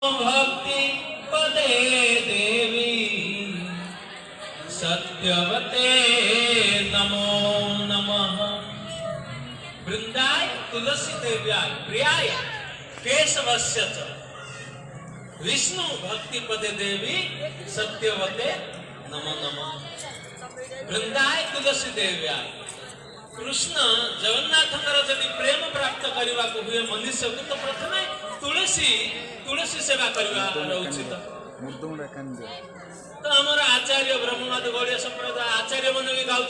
भक्ति पदे देवी सत्यवते नमो नमः। वृंदाय तुलसी देव्याय प्रियाय केशवस्य च विष्णु भक्ति पदे देवी सत्यवते नमो नमः। वृंदाय तुलसी देव्याय कृष्ण जगन्नाथ जदि प्रेम प्राप्त करने को हुए मनुष्य को तो प्रथमे तुलसी सेवा करने उचित। तो आमर आचार्य ब्रह्मवाद गौड़िया संप्रदाय आचार्य मन भी गाँव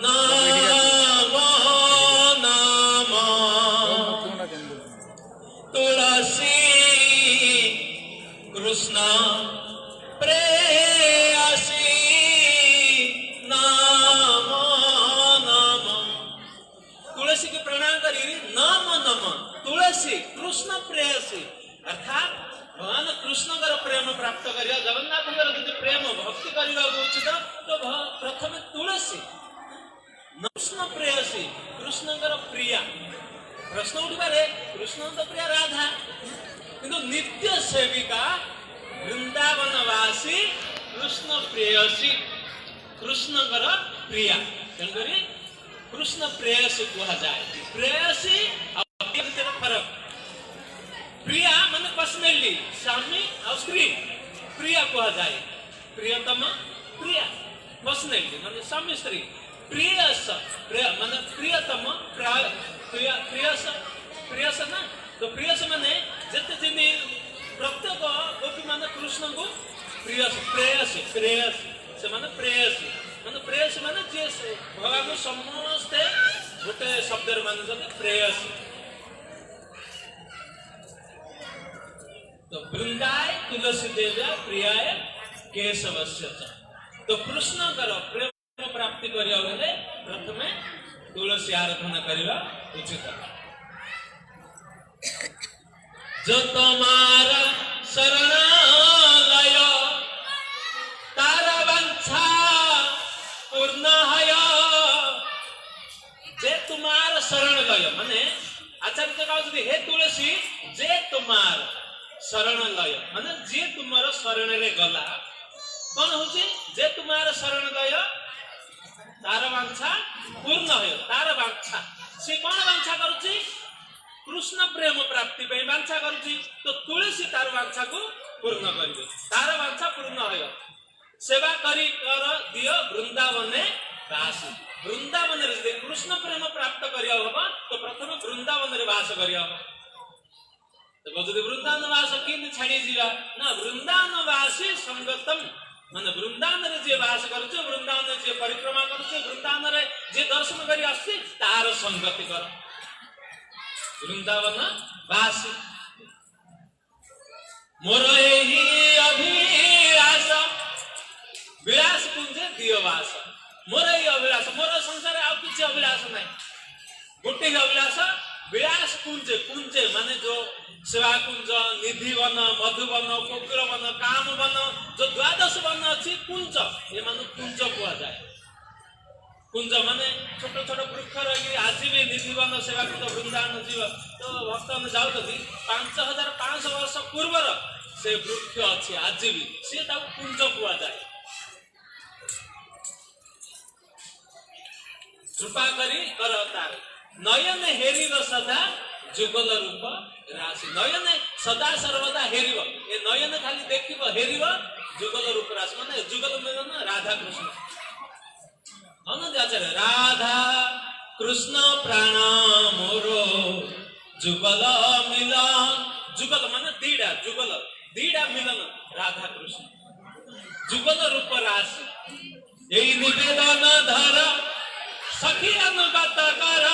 नमो नमो तुलसी कृष्ण प्रेयसी नमो नमो। तुलसी के प्रणाम करी नमो नमो तुलसी कृष्ण प्रेयसी अर्थात भगवान कृष्ण प्रेम प्राप्त करिया जगन्नाथ यदि प्रेम भक्ति करने उचित तो प्रथम तुलसी कृष्ण प्रेयसी कृष्ण प्रिया प्रश्न उठे कृष्ण तो प्रिया राधा किंतु नित्य सेविका वृंदावनवासी कृष्ण प्रेयसी कृष्ण प्रिया तेणुक कृष्ण प्रेयसी कह जाए। प्रेयसी फरक प्रिया मान पर्सनली स्वामी और स्त्री प्रिया कह जाए प्रियतम प्रिया पर्सनली मान स्वामी स्त्री प्रियस मान प्रियतम प्रियस ना तो प्रियस माने जिते दिन प्रत्येक गोपी मान कृष्ण को प्रियस प्रेयसी प्रेयसी से माने प्रेयसी मान प्रेयसी माने जे भगवान समस्ते गोटे शब्द मान प्रेयसी। तो वृंदाय तुलसी देव्या प्रियाय केशवस्य च तो कृष्ण प्रेम प्राप्ति करिया बेले प्रथमे तुलसी आराधना करिवा उचित। जो तुम्हारा शरण लय तारा वंशा पूर्ण हय जे तुम्हारा शरण लय माने आचार्य कहते हे तुलसी जे तुम्हारा शरण लय माने जे तुम्हारा शरण रे गला कौन होची जे तुम्हारा शरण लय तार वांछा पूर्ण है तार वांछा से कौन वांछा करूची कृष्ण प्रेम प्राप्ति पे वांछा करूची तो तुलसी तार वांछा को पूर्ण करिवे तार वांछा पूर्ण है सेवा करी कर दियो वृंदावने वासी वृंदावन रे कृष्ण प्रेम प्राप्त करिया होबा तो प्रथम वृंदावन रे वास करिया होबा तो वृंदावन वास किन छाड़ी जीवा ना वृंदावन वासी संगतम माने वृंदावन रे जे वास करछे वृंदावन जे परिक्रमा करछे वृंदावन रे जे दर्शन करी आसी तार संगति कर वृंदावन वासी मोर एही अभिलाष विलास कुंजे दियो वास मोर एही अभिलाष मोर संसार आ किछ अभिलाष नै गोटे अभिलाष विलास कुंज कुंज माने जो सेवा कुंज निधि वन मधुवन कोकिल वन काम वन जो द्वादश वन अच्छी कुंज ये मान कुंज कह जाए। कुंज माने छोट छोट वृक्ष रही आज भी निधि वन सेवा कुंज वृंदावन जीव तो भक्त मैंने जाऊँगी 5500 वर्ष पूर्वर से वृक्ष अच्छी आज भी सी कुंज कह जाए। कृपा करी कर तार नयन हेरी सदा जुगल रूप राशि नयन सदा सर्वदा हेरिव ए नयन खाली देखिव हेरिव जुगल रूप राशि माने जुगल मिलन राधा कृष्ण अनंत आचार्य राधा कृष्ण प्राण मोरो जुगल मिलन जुगल माने दीडा मिलन राधा कृष्ण जुगल रूप राशि यही निवेदन धर सखी अनुगत कर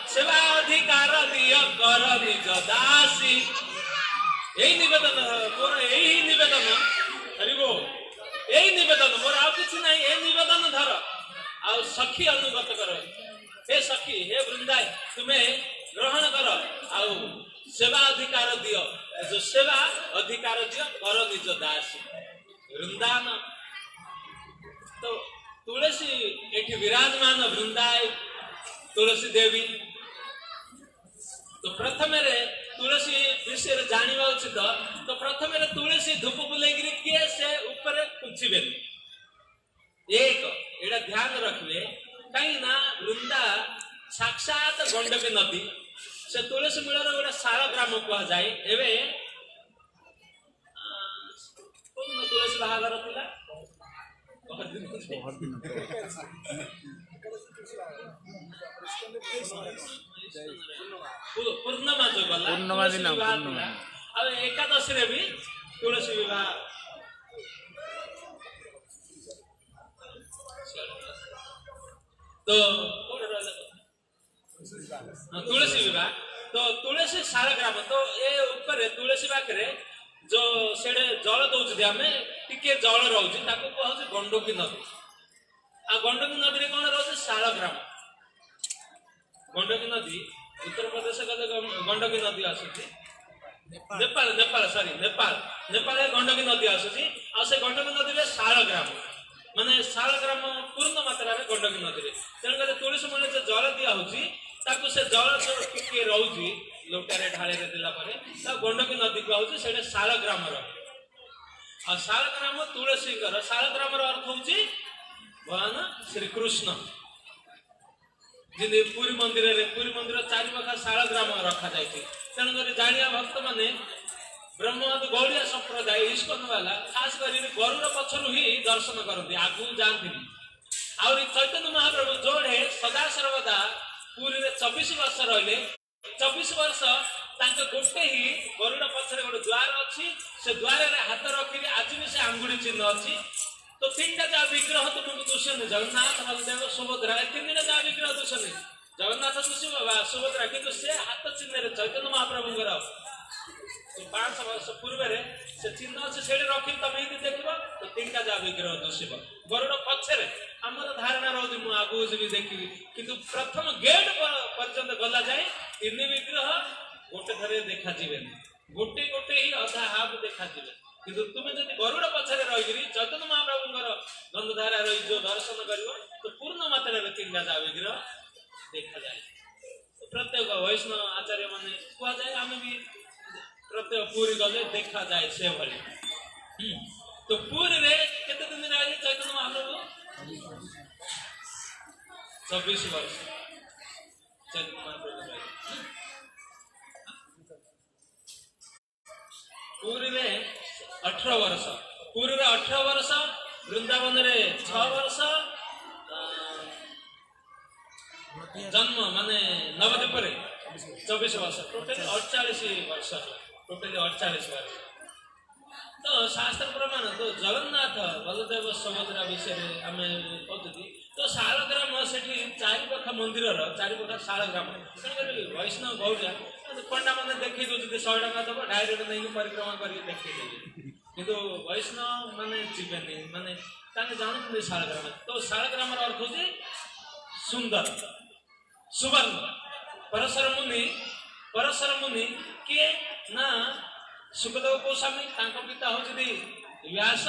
सेवा अधिकार दिय कर निज दासी यही निवेदन मोर यही निवेदन हरिबो यही निवेदन मोर आ किछ नै ए निवेदन धर आ सखी अनुगत कर हे सखी हे वृंदाय तुम्हें ग्रहण कर आ सेवा अधिकार दिय जो सेवा अधिकार दिय कर निज दासी वृंदावन तो तुलसी एठी विराजमान वृंदाय तुलसी देवी तो प्रथम तुलसी विषय जाना उचित तो प्रथम तुलसी धूप बुलाई किए से ऊपर कुंचबे एक एटा ध्यान रखिए कहीं ना वृंदा साक्षात गंडकी नदी से तुलसी मूल गोटे शाल ग्राम कह जाए एवं तुलसी बाहागर थिला पूर्णमा जो गला एकादशी रे भी तुलसी विवाह तो तुलसी विवाह तो तुलसी शाल ग्राम तो ये ऊपर तुलसी पाखे जो सेडे जल दौर आम टे जल रोचे कहे गंडकी नदी आ गंडकी नदी कौन रोचे शाल ग्राम गंडकी नदी उत्तर प्रदेश गले गंडकी नदी आसूसी नेपाल नेपाल सॉरी नेपाल नेपाल गंडकी नदी आसूसी आ से गंडकी नदी में शाल ग्राम माने शाल ग्राम पूर्ण मात्रा में गंडकी नदी में तेणुकर तुलसी मूल जो जल दिया होची से जल जो टिके रोची लोटारे ढाले देला परे ता गंडकी नदी कहउची सेडे शाल ग्राम रो आ शाल ग्राम तुलसी कर शाल ग्राम रो अर्थ होची भगवान श्री कृष्ण जिने पुरी मंदिर चारि पाखा शाल ग्राम रखा जायछि तेणु कर जानिया भक्त माने ब्रह्मवाद गौड़िया संप्रदाय इस्कन वाला खास करी गरुड़ पछरु ही दर्शन करती आगु जानती आउरी चैतन्य महाप्रभु जोड़े सदा सर्वदा पुरी 24 वर्ष रहिले 24 वर्ष गोटे ही गरुड़ पछरे गोटे द्वार अच्छी से द्वार हाथ रखी आज भी से आंगुड़ी चिन्ह अच्छी तो 3टा जहाँ विग्रह तुमको दुष्यंत जगन्नाथ बलदेव सुभद्रा 3 जहाँ विग्रह दुष्यंत जगन्नाथ दुष्य सुभद्रा किंतु से हाथ चिन्ह चैतन्य महाप्रभुंर तो 5 वर्ष पूर्व से चिन्ह अच्छे से रखी तुम ये देख तो 3टा जहाँ विग्रह दुष्य गरुड़ पक्षरे आमर धारणा रोज मुझे आगू भी देखी किंतु प्रथम गेट पर्यंत गला जाए 3 विग्रह गोटे थरे देखा गोटे गोटे ही अधा हाफ देखा किंतु तुम्हें जब गरुड़ पछरे रही चैतन्य महाप्रभुंर गंधधारा रही जो दर्शन कर तो पूर्ण मात्रा 3टा जहाँ विग्रह देखा जाए तो प्रत्येक वैष्णव आचार्य मैंने कह जाए आम भी प्रत्येक पूरी गले देखा जाए से भली तो पूरी रे केते दिन रही चैतन्य महाप्रभु 24 वर्ष चैतन्य महाप्रभु रही पूरी रे 18 वर्ष पूरी रे 18 वर्ष वृंदावन रे 6 वर्ष जन्म माने नवद्वीप रे 24 वर्ष टोटल 48 वर्ष टोटली 48 वर्ष तो शास्त्र प्रमाण तो जगन्नाथ बलदेव सुभद्रा विषय में आम कहते तो शालग्राम से चारिपाख मंदिर चारिपाख शालग्राम तेणुकर वैष्णव गौड़िया पंडा मैंने देखी दौर 100 टका दब डायरेक्ट नहीं परिक्रमा कर देखी किंतु वैष्णव माने जीवेनि माने जानते शालग्राम तो शालग्राम अर्थ हूँ सुंदर सुवर्ण परशर मुनि किए ना सुखदेव गोस्वामी पिता होती व्यास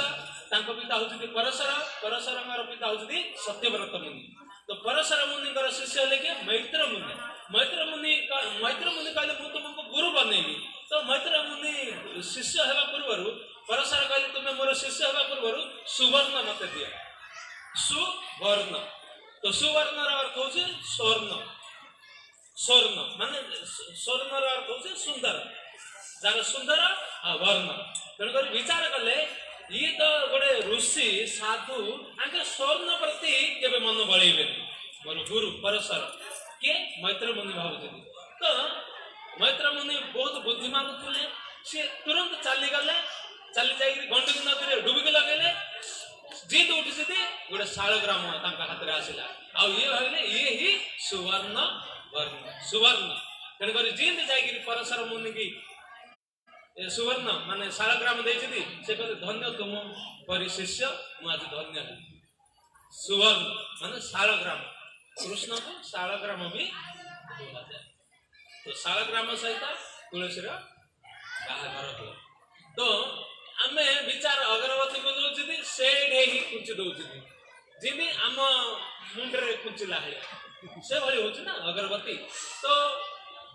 पिता होती परशर पिता होती सत्यव्रत मुनि तो परशर मुनि शिष्य ले कि मैत्र मुनि कहले मु तुमको गुरु बनैली तो मैत्र मुनि शिष्य होगा पूर्व परशर कहले तुम्हें मोर शिष्य होगा पूर्व सुवर्ण मत दिया सुवर्ण तो सुवर्ण अर्थ हूँ स्वर्ण माने स्वर्ण अर्थ हूँ सुंदर जार सुंदर वर्ण तेणुक विचार कले ये तो गोटे ऋषि साधु आगे स्वर्ण प्रति केवे मन बड़े मोर गुरु परशर किए मैत्र मुनि भावुँ तो मैत्र मुनि बहुत बुद्धिमान थे सी तुरंत चलीगले चली जा गंडकी नदी में डुबिक लगे जीत उठी गोटे शालग्राम हाथ में आसला आ ये भाविले ये ही सुवर्ण वर्ण सुवर्ण तेणुक जीत जा परशर मुनि की सुवर्ण माने शालग्राम देती से कहते धन्य तुम परि शिष्य मुझे धन्य सुवर्ण माने शालग्राम कृष्ण को शालग्राम भी बोला जाए तो शालग्राम सहित तुलसी बाहागर हो तो आम विचार अगरबत्ती बदलुची से ही कुंची दौर जी आम मुंडे कुंचिला से भाई हो ना अगरबत्ती तो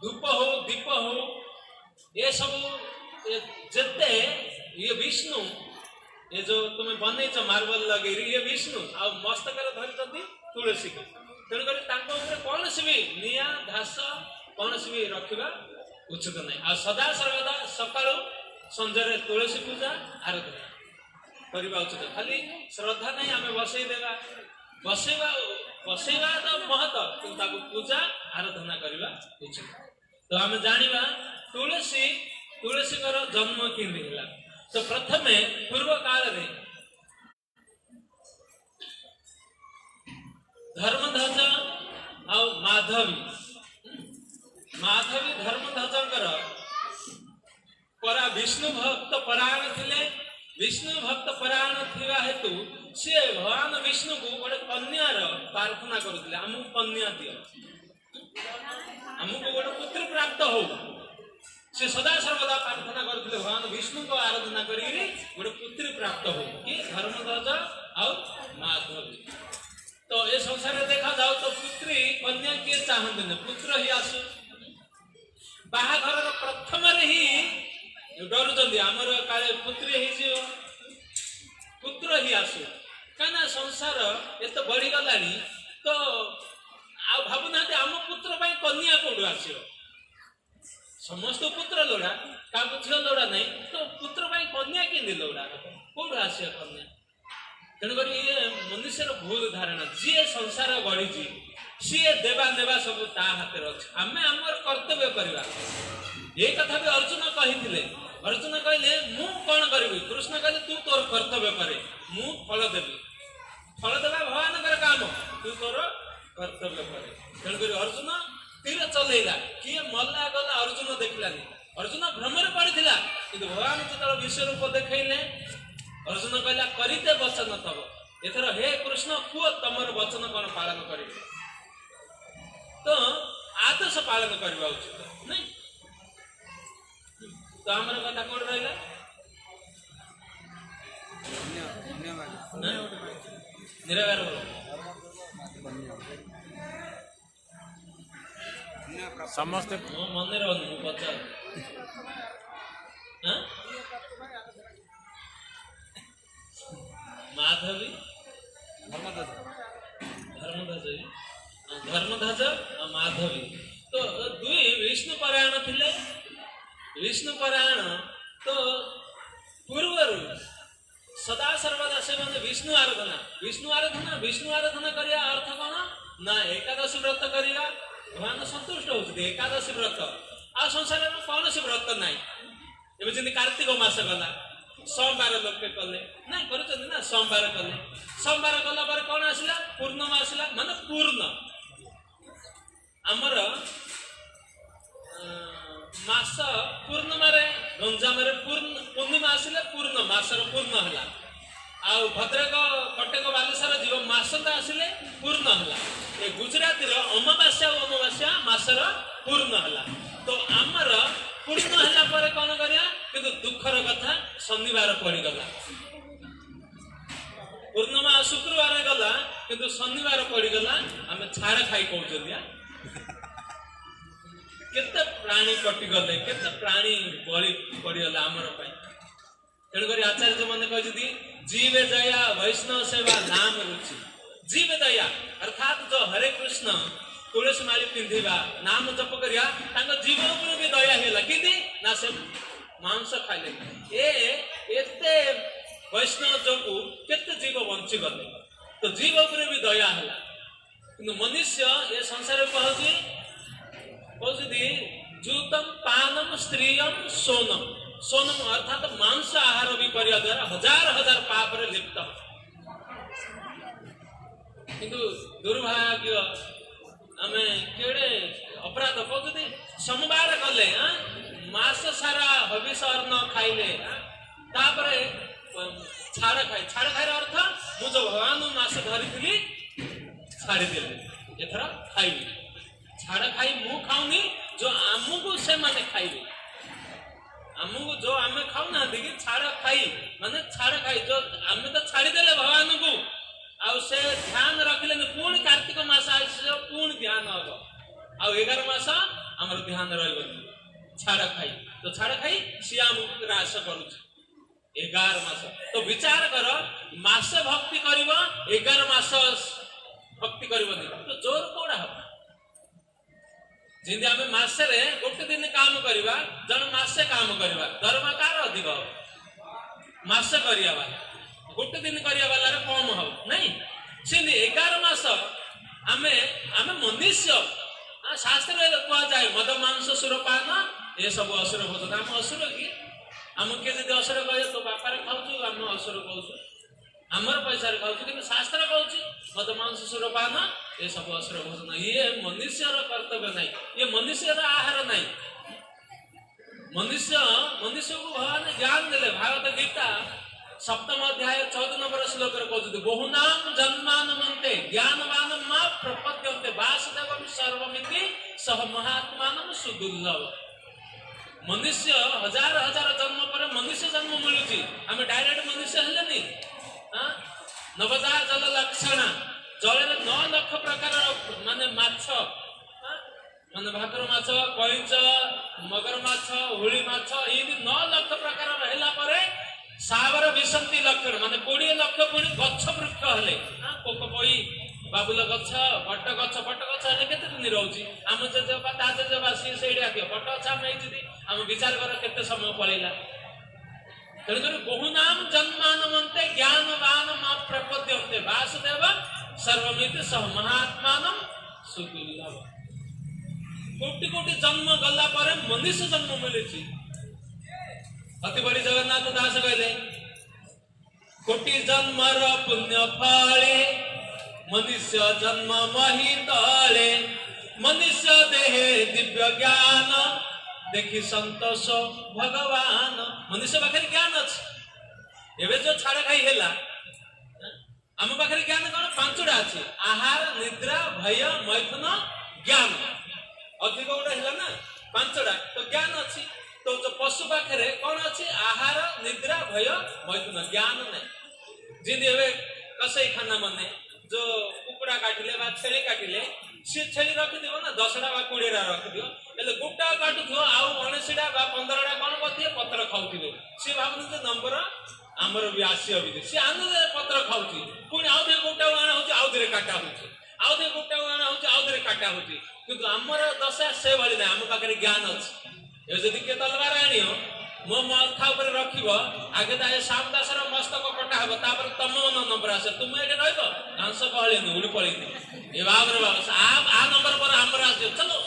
धूप हो दीप हो ये सब जिते ये विष्णु ये जो तुम्हें बनईच मार्बल लगे ये विष्णु आ मस्तक धरी तुलसी को तेणुक कौन भी निआ घास कौन भी रखा उचित नहीं आ सदा सर्वदा सकाळु संजय तुलसी पूजा आराधना करवा उचित खाली श्रद्धा नहीं आम बसईदेवा बसैवा तो महत्व कि पूजा आराधना करवा उचित तो आम जाना तुलसी जन्म केमती है तो प्रथमे पूर्व काल में धर्मध्वज आ माधवी धर्मध्वजर परा विष्णु भक्त परायण थे विष्णु भक्त परायण थिबा हेतु सी भगवान विष्णु को गोटे कन्यार प्रार्थना करुले आमको कन्या दियो आमको गोटे पुत्र प्राप्त हो से सदा सर्वदा प्रार्थना करते भगवान विष्णु को आराधना करी गोटे पुत्री प्राप्त हो कि धर्मध्वज और माधवी तो ये संसार देखा जाओ तो पुत्री कन्या किए चाहते न पुत्र ही आसु बाहाघर प्रथम ही डरुंच आमर काले पुत्री ही पुत्र ही आसु कहीं संसार एत बढ़ीगला तो आ भावुना आम पुत्र कन्या कौटू आस समस्त पुत्र लोड़ा क्या झील लोड़ा नहीं तो पुत्र कन्या केंद्र लोड़ा कौट आस कन्या तेणुक ये मनुष्य भूल धारणा जी संसार गढ़ी सी देवा नेवा सब ता हाथ अच्छे आम आमर कर्तव्य करवा ये कथा भी अर्जुन कही अर्जुन कहले मु कौन करी कृष्ण कहले तू तोर कर्तव्य करे मु फल देवी फल देवा भगवान काम तू तोर कर्तव्य करे तेणुक अर्जुन तीर चलैला किए मल्ला गला अर्जुन देखलानी अर्जुन भ्रमर पड़ा कि भगवान जो विश्व रूप देखले अर्जुन कहला करते वचन तब एथर हे कृष्ण कुह तमर वचन कौन पालन कर तो आदर्श पालन करवा उचित नहीं तो आमर कथा कौन रहा निरागार समस्त मन रही पचार माधवी धर्मध्वज माधवी तो दुई विष्णु परायण थिले विष्णु परायण तो पूर्वर सदा सर्वदा से विष्णु आराधना करिया अर्थ कौन ना एकादशी व्रत करिया भगवान संतुष्ट होते एकादशी व्रत आ संसार में कौन सी व्रत ना जमी कार्तिक मास गला सोमवार लोक कले ना कर सोमवार कले सोमवार कला पर कौन आसला पूर्णिमा आसला माने पूर्ण आमर मास पूर्णिमा गंजाम पूर्णिमा आसिले पूर्ण मासर पूर्ण है आ भद्रक कटक बालेश्वर जीव मासटा आसिले पूर्ण है ये गुजराती अमावास्या मासर पूर्ण है तो आमर पूर्ण है पर कौन करिया किंतु दुखर कथा शनिवार पड़गला पूर्णिमा शुक्रवार गला किंतु शनिवार पड़गला आम छाड़ खाई कहते केते प्राणी कटिगले केते प्राणी बलि पड़गला आमर तेणुक आचार्य मैंने कहते जीवे दया वैष्णव सेवा नाम रुचि जीव दया अर्थात जो हरे कृष्ण तुलसी माली पिंधिबा नाम जप करिया जीव उपर भी दया है कि ना से मांस खाइले एते वैष्णव जो केते जीव बंची गले तो जीव उपर भी दया है कि मनुष्य ये संसार कहती जूतम पानम स्त्रीयम सोनम सोनम अर्थात मांस आहार भी करिया द्वारा हजार हजार पाप रे लिप्त किंतु दुर्भाग्य आमे केड़े अपराध कहते सोमवार कले मास सारा हविष अन्न खाइले तापरे छाड़ खाइर अर्थ मु जो भगवान मास धरी छाड़ी देली एथर खाइबी छाड़ खाई मु खाऊनी जो आमको से माने खाइबे आमको जो आम खाऊना कि छाड़ खाई माने छाड़ खाई जो आम तो छाड़ी देले भगवान को आउ से ध्यान रखले पुणी कार्तिक मास आस पुणी ध्यान हम आउ 11 मास ଆମର ଧ୍ୟାନ ରହିବନି ଛାଡ଼ ଖାଇ ତ ଛାଡ଼ ଖାଇ ସିଏ ଆମକୁ ଗ୍ରାସ କରୁଛି 11 ମାସ ତ ବିଚାର କର ମାସେ ଭକ୍ତି କରିବ 11 ମାସ ଭକ୍ତି କରିବନି ତ ଜୋର କୋଉଟା ହବ ଯେମିତି ଆମେ ମାସରେ ଗୋଟେ ଦିନ କାମ କରିବା ଜଣେ ମାସେ କାମ କରିବା ଦରମା କାହାର ଅଧିକ ହବ ମାସେ କରିବା ଗୋଟେ ଦିନ କରିବା ବାଲାର କମ ହବ ନାଇଁ ସେମିତି 11 ମାସ ଆମେ ମନୁଷ୍ୟ ଶାସ୍ତ୍ରରେ କୁହାଯାଏ ମଦ ମାଂସ ସୁରପାନ ଏସବୁ ଅସୁର ଭୋଜନ ଆମ ଅସୁର କି ଆମ କିଏ ଯଦି ଅସୁର କହିବେ ତୋ ବାପାରେ ଖାଉଛୁ ଆମେ ଅସୁର କହୁଛୁ ଆମର ପଇସାରେ ଖାଉଛୁ କିନ୍ତୁ ଶାସ୍ତ୍ର କହୁଛି ମଦ ମାଂସ ସୁରପାନ ଏସବୁ ଅସୁର ଭୋଜନ ଇଏ ମନୁଷ୍ୟର କର୍ତ୍ତବ୍ୟ ନାହିଁ ଇଏ ମନୁଷ୍ୟର ଆହାର ନାହିଁ ମନୁଷ୍ୟକୁ ଭଗବାନ ଜ୍ଞାନ ଦେଲେ ଭାଗବତ ଗୀତା 7ମ ଅଧ୍ୟାୟ 14 ନମ୍ବର ଶ୍ଲୋକରେ କହୁଛନ୍ତି ବହୁନାମ ଜନ୍ମାନମନ୍ତେ ଜ୍ଞାନବାନ ମା ପ୍ରପଦ୍ୟନ୍ତେ ବାସୁଦେବଂ ସର୍ବମିତି ସହ ମହାତ୍ମାନଂ ସୁଦୁର୍ଲଭ ମନୁଷ୍ୟ ହଜାର ହଜାର ଜନ୍ମ ପରେ ମନୁଷ୍ୟ ଜନ୍ମ ମିଳୁଛି ଆମେ ଡାଇରେକ୍ଟ ମନୁଷ୍ୟ ହେଲେନି ନବଦା ଜଳ ଲକ୍ଷଣ ଜଳରେ 9 ଲକ୍ଷ ପ୍ରକାର ମାନେ ମାଛ ମାନେ ଭାକୁର ମାଛ କଇଁଚ ମଗର ମାଛ ହୁଳି ମାଛ ଏମିତି 9 ଲକ୍ଷ ପ୍ରକାର ରହିଲା ପରେ ସାବର ବିସନ୍ତି ଲକ୍ଷଣ ମାନେ 20 ଲକ୍ଷ ପୁଣି ଗଛ ବୃକ୍ଷ ହେଲେ ପୋକ ପୋଇ ବାବୁଲ ଗଛ ବଟ ଗଛ ହେଲେ କେତେ ଦିନ ରହୁଛି ଆମ ଜେଜେବା ତା ଜେଜେବା ସିଏ ସେଇଠି ଆସିବ ବଟ ଗଛ ଆମେ ହେଇଛି ଆମ ବିଚାର କର କେତେ ସମୟ ପଳେଇଲା ତେଣୁକରି ବହୁନାମ ଜନ୍ମାନମନ୍ତେ ଜ୍ଞାନବାନ ମା ପ୍ରପଦ୍ୟନ୍ତେ ବାସୁଦେବ ସର୍ବମିତି ସହ ମହାତ୍ମାନଂ ସୁଦୁର୍ଲଭ କୋଟି କୋଟି ଜନ୍ମ ଗଲା ପରେ ମନୁଷ୍ୟ ଜନ୍ମ ମିଳିଛି ଅତି ବଡ଼ି ଜଗନ୍ନାଥ ଦାସ କହିଲେ କୋଟି ଜନ୍ମର ପୁଣ୍ୟ ଫଳେ ମନୁଷ୍ୟ ଜନ୍ମ ମହି ତଳେ ମନୁଷ୍ୟ ଦେହେ ଦିବ୍ୟ ଜ୍ଞାନ ଦେଖି ସନ୍ତୋଷ ଭଗବାନ ମନୁଷ୍ୟ ପାଖରେ ଜ୍ଞାନ ଅଛି ଏବେ ଯୋଉ ଛାଡ଼ ଖାଇ ହେଲା ଆମ ପାଖରେ ଜ୍ଞାନ କଣ 5ଟା ଅଛି ଆହାର ନିଦ୍ରା ଭୟ ମୈଥୁନ ଜ୍ଞାନ ଅଧିକ ଗୋଟେ ହେଲା ନା 5ଟା ତ ଜ୍ଞାନ ଅଛି तो जो पशु पाखे कौन अच्छी आहार निद्रा भय मैथुन ज्ञान नहीं जिंदे कसई खाना मने जो कुकुड़ा काटिले छेली काटिले सी छेली रखी ना 10टा 20टा रखी गोटा काटुथो आउ 19टा 15टा कौन करथिए पत्र खाउथिले सी भाबनु जे नंबर आमर भी आसी अभी सी आनंद पत्र खाउथि पुणी आउ दे गोटा आना होची आउ दे काटा होची आउ दे गोटा आना होची आउ दे काटा होची किंतु आमर दशा से भली ना आम पाखरे ज्ञान अछि यदि किए तलवार आनी मो मथा उपर रखिब आगे ताए श्याम दासर मस्तक कटा हम तापर तुम मन नंबर आसे तुम ये रही घास कहले उड़ी पड़े ये बाबर बाबा आ नंबर पर आमर आस चलो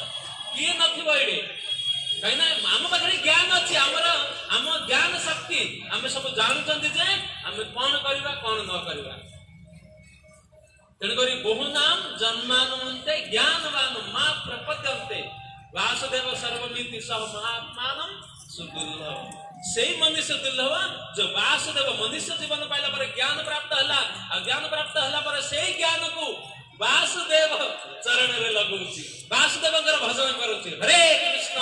किए नए कहीं आम पाखे ज्ञान अच्छी आमर आम ज्ञान शक्ति आम सब जानते जे आम कौन करवा कौन न करवा तेणुक बहुनाम जन्मानुमन्ते ज्ञानवान मां प्रपद्यन्ते वासुदेव सर्वमिति सह महात्मानं सुदुर्लभ से मनुष्य दुर्लभ जो वासुदेव मनुष्य जीवन पाइला पर ज्ञान प्राप्त हला आ ज्ञान प्राप्त हला पर से ज्ञान को वासुदेव चरण रे लगुची वासुदेवकर भजन करूची हरे कृष्ण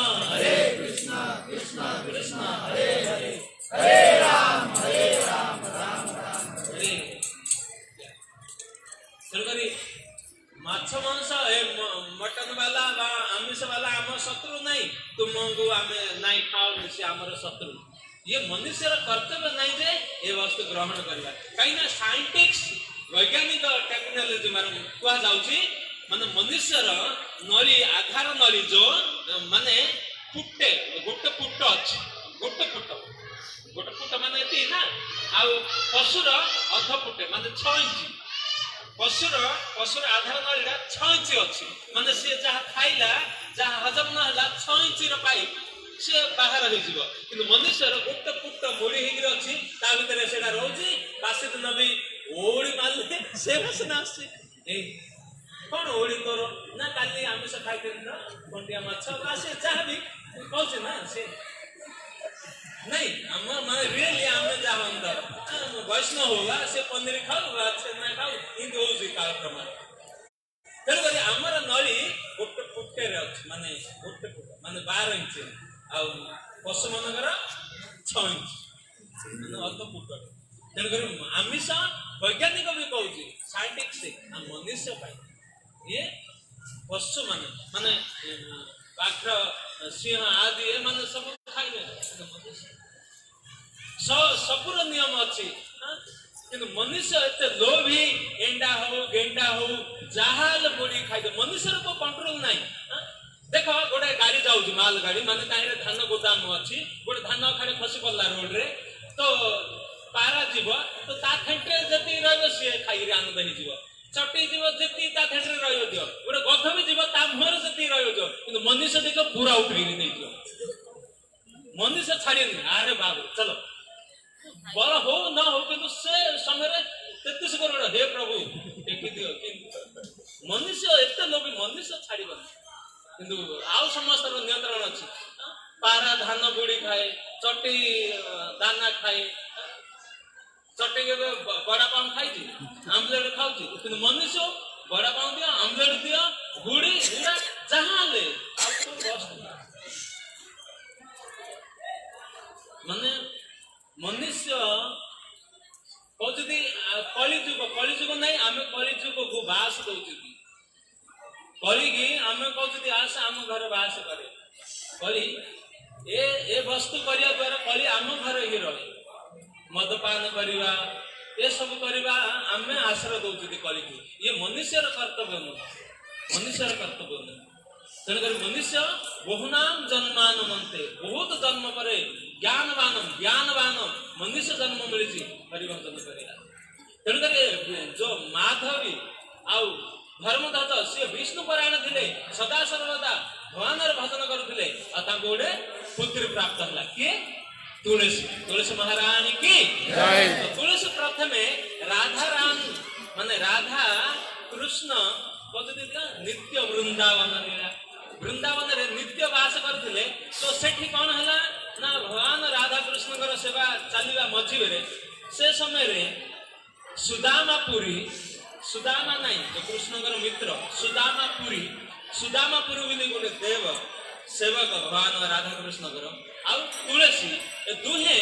कृष्ण कृष्ण हरे हरे हरे राम राम राम हरे तेणुकरी माछ मांस मटन वाला आमिष वाला आम शत्रु नहीं तुमको आम नहीं खाओ से आमर शत्रु ये मनुष्यर कर्तव्य नहीं जे ये वस्तु ग्रहण करवा कहीं साइंटिस्ट वैज्ञानिक टेक्नोलोजी कह जाउची माने मनुष्यर नली आधार नली जो माने फुटे गोटे फुट अच्छे गोटे फुट माने एति ना आ पशुर अध फुटे माने 6 इंच पशुर आधार नलीटा 6 इंच अच्छी माने सी जहाँ खाइला जहाँ हजम न है 6 इंच पाइप सी बाहर हो मनुष्यर गोटे फुट मोड़ी होकर अच्छी भर से रोचे बासी दिन भी ओड़ी मारे से बासना आसे कौन ओड़ी तोर ना काली आमिष खाई कंटिया माछ से जहाँ भी कहते ना से नहीं आम माने रियली आम जहाँ अंदर वैष्णव होगा से पनीर खाऊ छेना खाऊ इंत हो कालक्रम तेणुक आमर नली गोटे फुटे अच्छे माने गोटे फुट माने 12 इंच आ पशु मनकर 6 इंच माने अध फुट तेणुक आमिष वैज्ञानिक भी कहूँ साइंटिफिक मनुष्य ये पशु माने ବାଘ ସିଂହ ଆଦି ଏମାନେ ସବୁ ଖାଇବେ ସବୁର ନିୟମ ଅଛି କିନ୍ତୁ ମନୁଷ୍ୟ ଏତେ ଲୋଭୀ ଏଣ୍ଡା ହଉ ଗେଣ୍ଡା ହଉ ଯାହା ହେଲେ ବୁଡ଼ି ଖାଇଦେ ମନୁଷ୍ୟର କଣ୍ଟ୍ରୋଲ ନାହିଁ ଦେଖ ଗୋଟେ ଗାଡି ଯାଉଛି ମାଲ ଗାଡି ମାନେ ତାହିଁରେ ଧାନ ଗୋଦାମ ଅଛି ଗୋଟେ ଧାନ ଖାଲି ଖସି ପଡିଲା ରୋଡରେ ତ ପାରା ଯିବ ତ ତା ଥେଣ୍ଟରେ ଯେତିକି ରହିବ ସିଏ ଖାଇକିରି ଆନନ୍ଦ ହେଇଯିବ ଚଟି ଯିବ ଯେତିକି ତା ଥେଣ୍ଟରେ ରହିବ ଦିଅ ଗୋଟେ ଗଧ ବି ଯିବ ତା ମୁହଁରେ ଯେତିକି ରହିବ ଦିଅ କିନ୍ତୁ ମନୁଷ୍ୟ ଦେଖିବ ପୁରା ଉଠେଇକି ନେଇଯିବ ମନୁଷ୍ୟ ଛାଡିନି ଆରେ ବାବୁ ଚାଲ ବଳ ହଉ ନ ହଉ କିନ୍ତୁ ସେ ସମୟରେ 33 କରୋଡ଼ ହେ ପ୍ରଭୁ ଟେକି ଦିଅ ମନୁଷ୍ୟ ଏତେ ଲୋଭୀ ମନୁଷ୍ୟ ଛାଡିବନି କିନ୍ତୁ ଆଉ ସମସ୍ତର ନିୟନ୍ତ୍ରଣ ଅଛି ପାରା ଧାନ ବୁଡି ଖାଏ ଚଟି ଦାନା ଖାଏ ଚଟି କେବେ ବଡା ପାଉଁ ଖାଇଛି ଆମ୍ଲେଟ ଖାଉଛି କିନ୍ତୁ ମନୁଷ୍ୟ ବଡା ପାଉଁ ଦିଅ ଆମ୍ଲେଟ ଦିଅ ବୁଢୀ ବୁଢା ଯାହା ହେଲେ ଆଉ ମାନେ ମନୁଷ୍ୟ କହୁଛନ୍ତି କଳିଯୁଗ ନାହିଁ ଆମେ କଳିଯୁଗକୁ ବାସ ଦଉଛନ୍ତି କଳିକି ଆମେ କହୁଛନ୍ତି ଆସ ଆମ ଘରେ ବାସ କରେ କଳି ଏ ବସ୍ତୁ କରିବା ଦ୍ୱାରା କଳି ଆମ ଘରେ ହିଁ ରହେ ମଦପାନ କରିବା ଏସବୁ କରିବା ଆମେ ଆଶ୍ରୟ ଦଉଛନ୍ତି କଳିକୁ ଇଏ ମନୁଷ୍ୟର କର୍ତ୍ତବ୍ୟ ନୁହେଁ ମନୁଷ୍ୟର କର୍ତ୍ତବ୍ୟ ନୁହେଁ ତେଣୁକରି ମନୁଷ୍ୟ ବହୁନାମ ଜନ୍ମାନ ମନ୍ତେ ବହୁତ ଜନ୍ମ ପରେ ଜ୍ଞାନବାନ ମନୁଷ୍ୟ ଜନ୍ମ ମିଳିଛି ହରିଭଜନ କରିବା ତେଣୁକରି ଯୋଉ ମାଧବୀ ଆଉ ଧର୍ମଧ୍ୱଜ ସିଏ ବିଷ୍ଣୁ ପରାୟଣ ଥିଲେ ସଦା ସର୍ବଦା ଭଗବାନର ଭଜନ କରୁଥିଲେ ଆଉ ତାଙ୍କୁ ଗୋଟେ ପୁତ୍ରୀ ପ୍ରାପ୍ତ ହେଲା କିଏ ତୁଳସୀ ମହାରାଣୀ କି ତୁଳସୀ ପ୍ରଥମେ ରାଧାରାମ ମାନେ ରାଧା କୃଷ୍ଣ ନିତ୍ୟ ବୃନ୍ଦାବନରେ ନିତ୍ୟ ବାସ କରୁଥିଲେ ତ ସେଠି କଣ ହେଲା ନା ଭଗବାନ ରାଧା କୃଷ୍ଣଙ୍କର ସେବା ଚାଲିବା ମଝିରେ ସେ ସମୟରେ ସୁଦାମା ନାହିଁ କୃଷ୍ଣଙ୍କର ମିତ୍ର ସୁଦାମାପୁରୀ ବୋଲି ଗୋଟେ ଦେବ ସେବକ ଭଗବାନ ରାଧା କୃଷ୍ଣଙ୍କର ଆଉ ତୁଳସୀ ଏ ଦୁହେଁ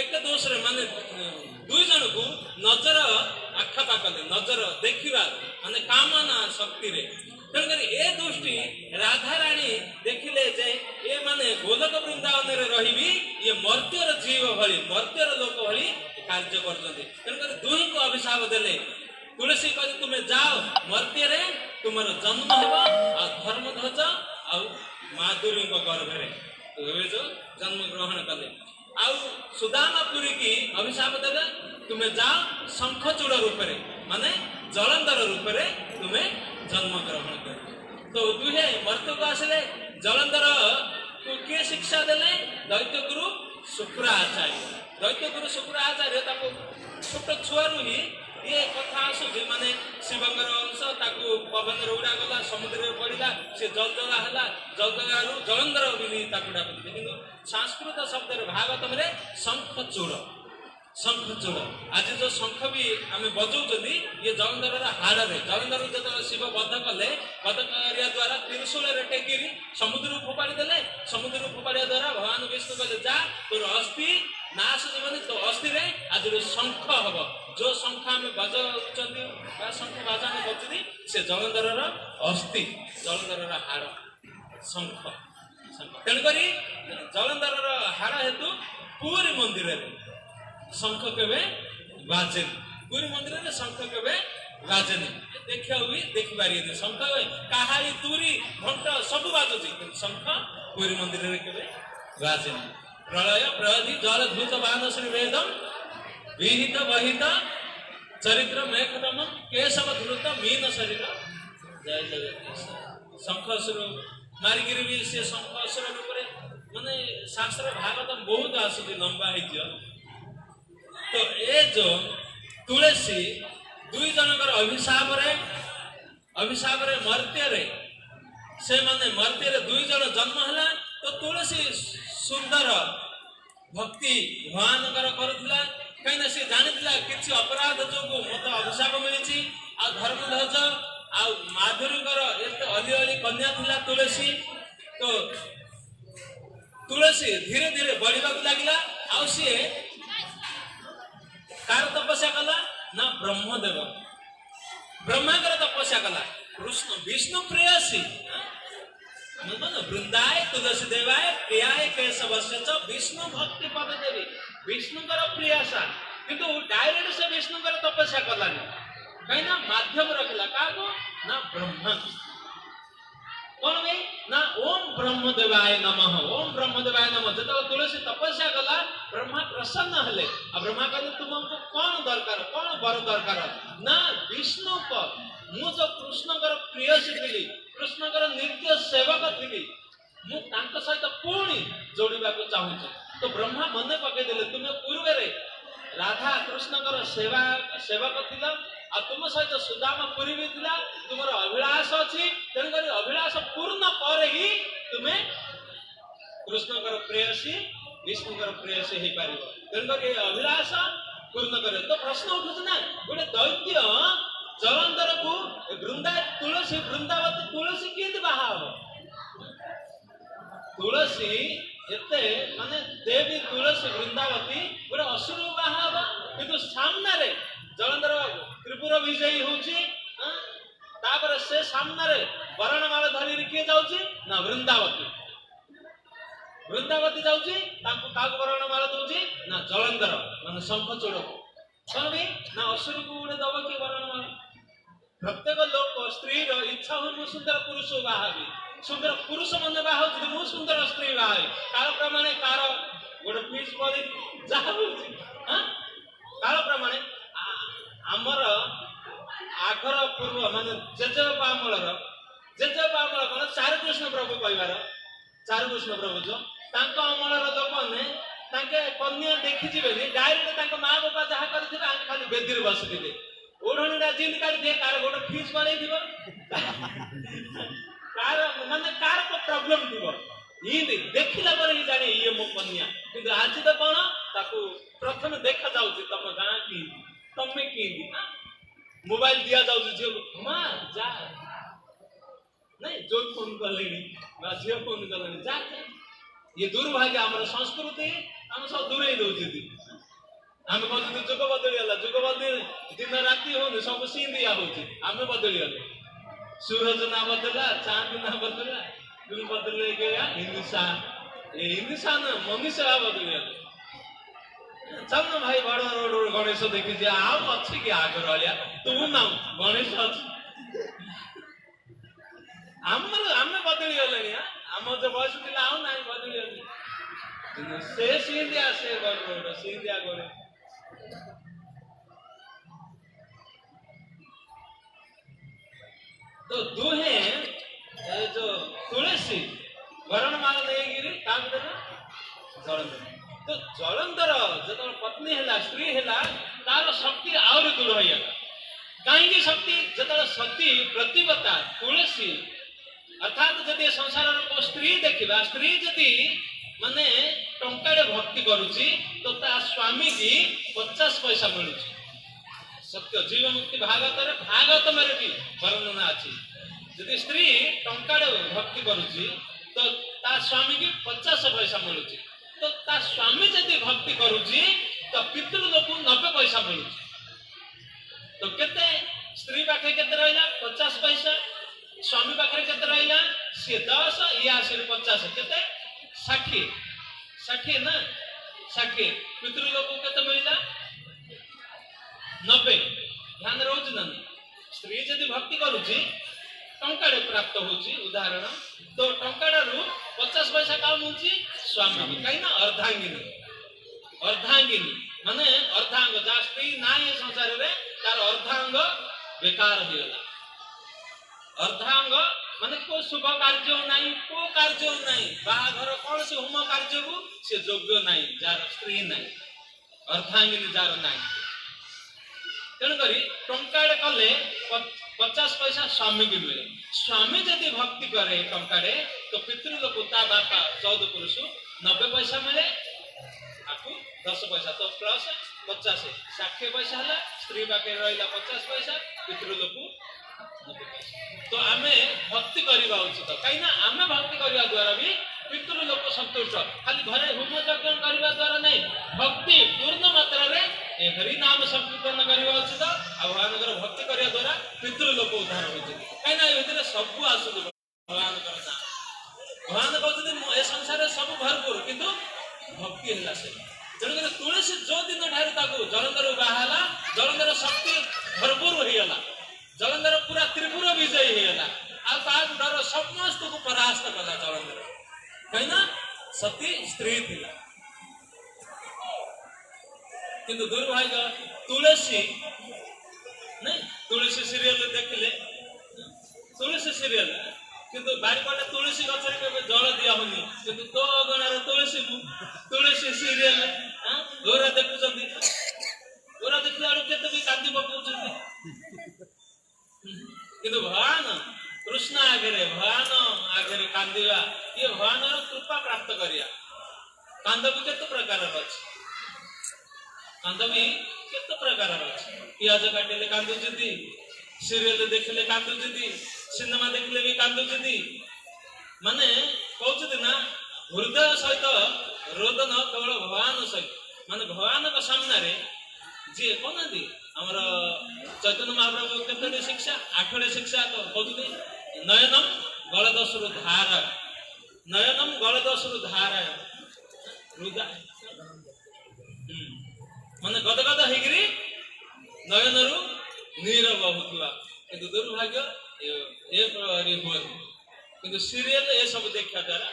ଏକ ଦୋଷରେ ମାନେ ଦୁଇ ଜଣକୁ ନଜର ଆକ୍ଷେପ କଲେ ନଜର ଦେଖିବା ମାନେ କାମନା ଶକ୍ତିରେ ତେଣୁକରି ଏ ଦୃଷ୍ଟି ରାଧାରାଣୀ ଦେଖିଲେ ଯେ ଏ ମାନେ ଗୋଲକ ବୃନ୍ଦାବନରେ ରହିବି ଇଏ ମର୍ତ୍ତ୍ୟର ଜୀବ ଭଳି ମର୍ତ୍ତ୍ୟର ଲୋକ ଭଳି କାର୍ଯ୍ୟ କରୁଛନ୍ତି ତେଣୁକରି ଦୁହିଁଙ୍କୁ ଅଭିଶାପ ଦେଲେ ତୁଳସୀ କହି ତୁମେ ଯାଅ ମର୍ତ୍ତ୍ୟରେ ତୁମର ଜନ୍ମ ହେବ ଆଉ ଧର୍ମଧ୍ୱଜ ଆଉ ମାଧୁରୀଙ୍କ ଗର୍ଭରେ ଜନ୍ମ ଗ୍ରହଣ କଲେ ଆଉ ସୁଦାମାପୁରୀ କି ଅଭିଶାପ ଦେଲେ ତୁମେ ଯାଅ ଶଙ୍ଖଚୂଡ଼ ରୂପରେ ମାନେ ଜଳନ୍ଧର ରୂପରେ ତୁମେ ଜନ୍ମ ଗ୍ରହଣ କର ତ ଦୁହେଁ ମର୍ତ୍ତ୍ୟକୁ ଆସିଲେ ଜଳନ୍ଧର କିଏ ଶିକ୍ଷା ଦେଲେ ଦୈତ୍ୟଗୁରୁ ଶୁକ୍ରାଚାର୍ଯ୍ୟ ତାକୁ ଛୋଟ ଛୁଆରୁ ହିଁ ये कथा आसुची माने शिवंगर अंश ताकू पवन उड़ा गला समुद्र में पड़िला से जलजला हला जलजलारू जलंधर बिली ताकू डाकुती किंतु संस्कृत शब्द रे भागवत रे शंखचूड़ आज जो शंख भी आम बजाऊँगी ये जलंधर हाड़ रे जलंधर जो शिव बध कले बध करिया द्वारा त्रिशूल रे टेकिरी समुद्र फोपाड़ी देले समुद्र फोपाड़िया द्वारा भगवान विष्णु कहले जा तोर अस्थि नाश जीवन तो अस्थि रे आज शंख हम जो शंख आम बजाऊँगी शंख बाजा बजुरी से जलंधर अस्थि जलंधर हाड़ शंख तेणुक जलंधर हाड़ हेतु पुरी मंदिर शंख केवे बाजे पुरी मंदिर में शंख केवे बाजे देखा भी देखी पारे शंख काहाली तुरी घंट सब बाजुची शंख पुरी मंदिर में केवे बाजे प्रलय प्रधि जल धूत बाण श्री वेदम विहित वहित चरित्र मेघदम केशव धृत मीन शरीर जय जय शंख सुर मारिकी भी से शंख सुर रूप माने शास्त्र भागवत बहुत आसुची लंबा है तो ये जो तुलसी दुई जनकर अभिशाप रे मर्त्य रे से माने मर्त्य रे दुई जन जन्म हला तो तुलसी सुंदर भक्ति भगवान करुला कहीं से जानिला किसी अपराध जो मत अभिशाप मिली आ धर्मध्वज आ माधुरीकर एत अली अली कन्या थिला तुलसी तो तुलसी धीरे धीरे बढ़िया लगिला आ सी कार तपस्या कला ना ब्रह्मदेव ब्रह्माकर तपस्या कला कृष्ण विष्णु प्रेयसी वृंदाय तुलसी देवाय प्रियाय केशवस्य च विष्णु भक्ति पद देवी विष्णुकर प्रिय सा किंतु डायरेक्ट से विष्णुकर तपस्या कलानी कहीं ना माध्यम रखला काको ना ब्रह्मा कौन भाई ना ओम ब्रह्मदेवाय नमः ओम ब्रह्मदेवाय नमः जब तुलसी तपस्या कला ब्रह्मा प्रसन्न हेले आ ब्रह्मा कहले तुमको कौन दरकार कौन वर दरकार ना विष्णु को मु जो कृष्णकर प्रिय थी कृष्णकर नित्य सेवक थी मु तांको सहित पुणी जोड़िबा को चाहूची तो ब्रह्मा मने पके देले तुमे पूर्व रे राधा कृष्णकर सेवक थिला आ तुम सहित सुदामा पुरी भी थिला तुमर अभिलाष अछि तेन करी अभिलाष पूर्ण पर ही तुमे कृष्णकर प्रेयसी विष्णुकर प्रेयसी हे पारिबो तेन करी अभिलाष पूर्ण करे तो प्रश्न उठुछ ना गोटे दैत्य जलंधर को वृंदा तुलसी वृंदावती तुलसी केंद्र बाहा तुलसी एते माने देवी तुलसी वृंदावती गोटे असुर बाहा किंतु सामने रे जलंधर त्रिपुरा विजयी होची तापर से सामने रे वर्णमाला धरी किए जाउची ना वृंदावती वृंदावती जाउची ताको काग वर्णमाला दउची ना जलंधर माने शंख चूड़ कौन भी ना असुर को गोटे दब कि वर्णमाला प्रत्येक लोक स्त्री इच्छा हो मु सुंदर पुरुष बाहाबी सुंदर पुरुष मन बाहा मु सुंदर स्त्री बाहा काल प्रमाणे कार गोटे पीस बॉडी जहा होची काल प्रमाणे आमर आगर पूर्व माने जेजेबापा अमलर कौन चारु कृष्ण प्रभु कहबार चारु कृष्ण प्रभु जो तांको अमलर लोक ने तांके कन्या देखि जिबेनी डायरेक्ट तांको मां बापा जहा करथिबे आं खाली बेदी रे बसिथिबे ओढणीटा जिंद काढी दे कार गोटे फीस बनै दिबो कार माने कार को प्रॉब्लम दिबो इndi देखिला पर ही जाने ये मो कन्या किंतु आज तो कोन ताकू प्रथम देखा जाउची तम गां की तमे की मोबाइल दिया जाउची जे मां जा नहीं जो फोन करलेनी बा जे फोन करलेनी जा ये दुर्भाग्य हमर संस्कृति हम सब दूरे दउची आम कहते जुग बदलीगला जुग बदली दिन राति हो सब सिंधिया होची आम बदलीगले सूरज ना बदला चांद ना बदला तुम बदले गया हिंदुस्तान मनुष्य बदलीगले चल ना भाई बड़ रोड गणेश देखी आम अच्छी कि आगर वालिया तू ना गणेश अच्छी आम बदलीगले आम जो बयस पिला आउ ना बदलीगले से सिंधिया से रोड सिंधिया गणे तो दुहे जो तुलसी वर्णमाला देगिरी काम देना जलंधर तो जलंधर जब पत्नी है स्त्री है तार शक्ति आउर दूर हो कहीं शक्ति जब सती प्रतिवता तुलसी अर्थात जदि संसार को स्त्री देखा स्त्री जदि माने टंकाड़े भक्ति करुची तो ता स्वामी की 50 पैसा मिलू सत्य जीव मुक्ति भागवत मेरे भी वर्णना अच्छी यदि स्त्री टंकाड़े भक्ति करुची तो ता स्वामी की 50 पैसा मिलू तो ता स्वामी यदि भक्ति करुची तो पितृलोक 90 पैसा मिलू तो केते स्त्री पाखे केते रहिला 50 पैसा स्वामी पाखे केते रहिला से 10 या से 50 केते 60 ना 60 पितृलोक केते मिलला 90 ध्यान रोज ना स्त्री यदि भक्ति करुची टंकाड़े प्राप्त होची उदाहरण तो टंकाड़ू 50 पैसा का मिलची स्वामी कहीं ना अर्धांगिनी माने अर्धांग जा स्त्री ना ये संसार रे तार अर्धांग बेकार होइला अर्धांग माने को शुभ कार्य नहीं को कार्य नहीं बाहाघर कौन से होम कार्य को से योग्य नहीं जार स्त्री नहीं अर्धांगिनी जार नहीं तेन करी टंकाड़े कले 50 पैसा स्वामी की मिले स्वामी यदि भक्ति करे टंकाड़े तो पितृलोक ता बापा 14 पुरुष 90 पैसा मिले आपको 10 पैसा तो प्लस 50 60 पैसा हला स्त्री बाके रहिला 50 पैसा पितृलोक 90 पैसा तो आमे भक्ति करबा उचित काई ना आमे भक्ति करबा द्वारा भी पितृलोक संतुष्ट खाली घरे होम यज्ञ करबा द्वारा नहीं भक्ति पूर्ण मात्रा रे हरि नाम संकीर्तन करबा उचित आ भगवान भक्ति करबा द्वारा पितृलोक उद्धार होछि काई ना ए भितर सब आसु भगवान करना भगवान कहते ए संसार सब भरपूर किंतु भक्ति है से तेणुकर तुलसी जो दिन ठार जलंधर बाहला जलंधर शक्ति भरपूर होगला जलंधर पूरा त्रिपुर विजयी होगला डर समस्त को परास्त कला जलंधर कहीं सती स्त्री थी किंतु दुर्भाग्य तुलसी नहीं तुलसी सीरियल देखिले तुलसी सीरियल किंतु बारीपटे तुलसी गचरे के जल दिया होनी किंतु तो अगणार तुलसी सीरियल गोरा देखुଛନ୍ତି गोरा देखला आरो केते भी कांदी पकाउଛନ୍ତି किंतु भगवान कृष्ण आगे कांदिवा ये भगवान कृपा प्राप्त करिया कांद भी केते प्रकार अछि कांद भी केते प्रकार अछि पियाज काटिले कांदुଛନ୍ତି सीरियल देखिले कांदुଛନ୍ତି सिनेमा देखिले भी कांदुଛନ୍ତି माने कहउଛନ୍ତି ना हृदय सहित रोदन केवल भगवान सहित माने भगवान का सामने रे जे कोनादी हमर चैतन्य महाप्रभु केते शिक्षा 8 शिक्षा तो कहउଛନ୍ତି नयनम गलदसरु धारा नयनम गलदसरु धारा हृदय माने गदगद हेगिरी नयनरु नीर बहुतवा किंतु दुर्भाग्य किंतु सीरियल ये सब देखा द्वारा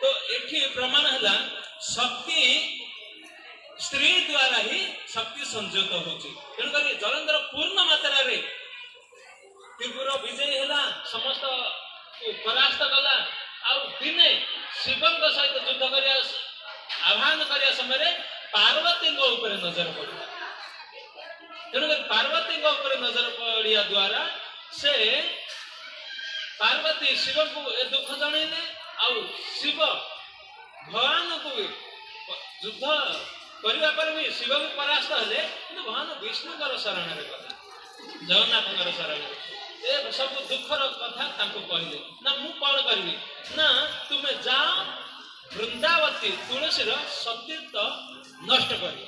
तो एठी प्रमाण है शक्ति स्त्री द्वारा ही शक्ति संजोत होची तेणुकर जलंधर पूर्ण मात्रा रे त्रिपुर विजय है समस्त परास्त कला आ दिने शिवं सहित युद्ध करिया आह्वान करिया समय पार्वती ऊपर नजर पड़ा तेणुकर पार्वती ऊपर नजर पड़िया द्वारा से पार्वती शिव को ए दुख जणैले आउ शिव भगवान को युद्ध करबा पर भी शिव भी परास्त हेले किंतु भगवान विष्णुकर शरण रे कथा जगन्नाथकर शरण रे ए सब दुखर कथा तांको कहले ना मु कोन करबी ना तुमे जाओ वृंदावती तुलसी रो सतीर्थ नष्ट करी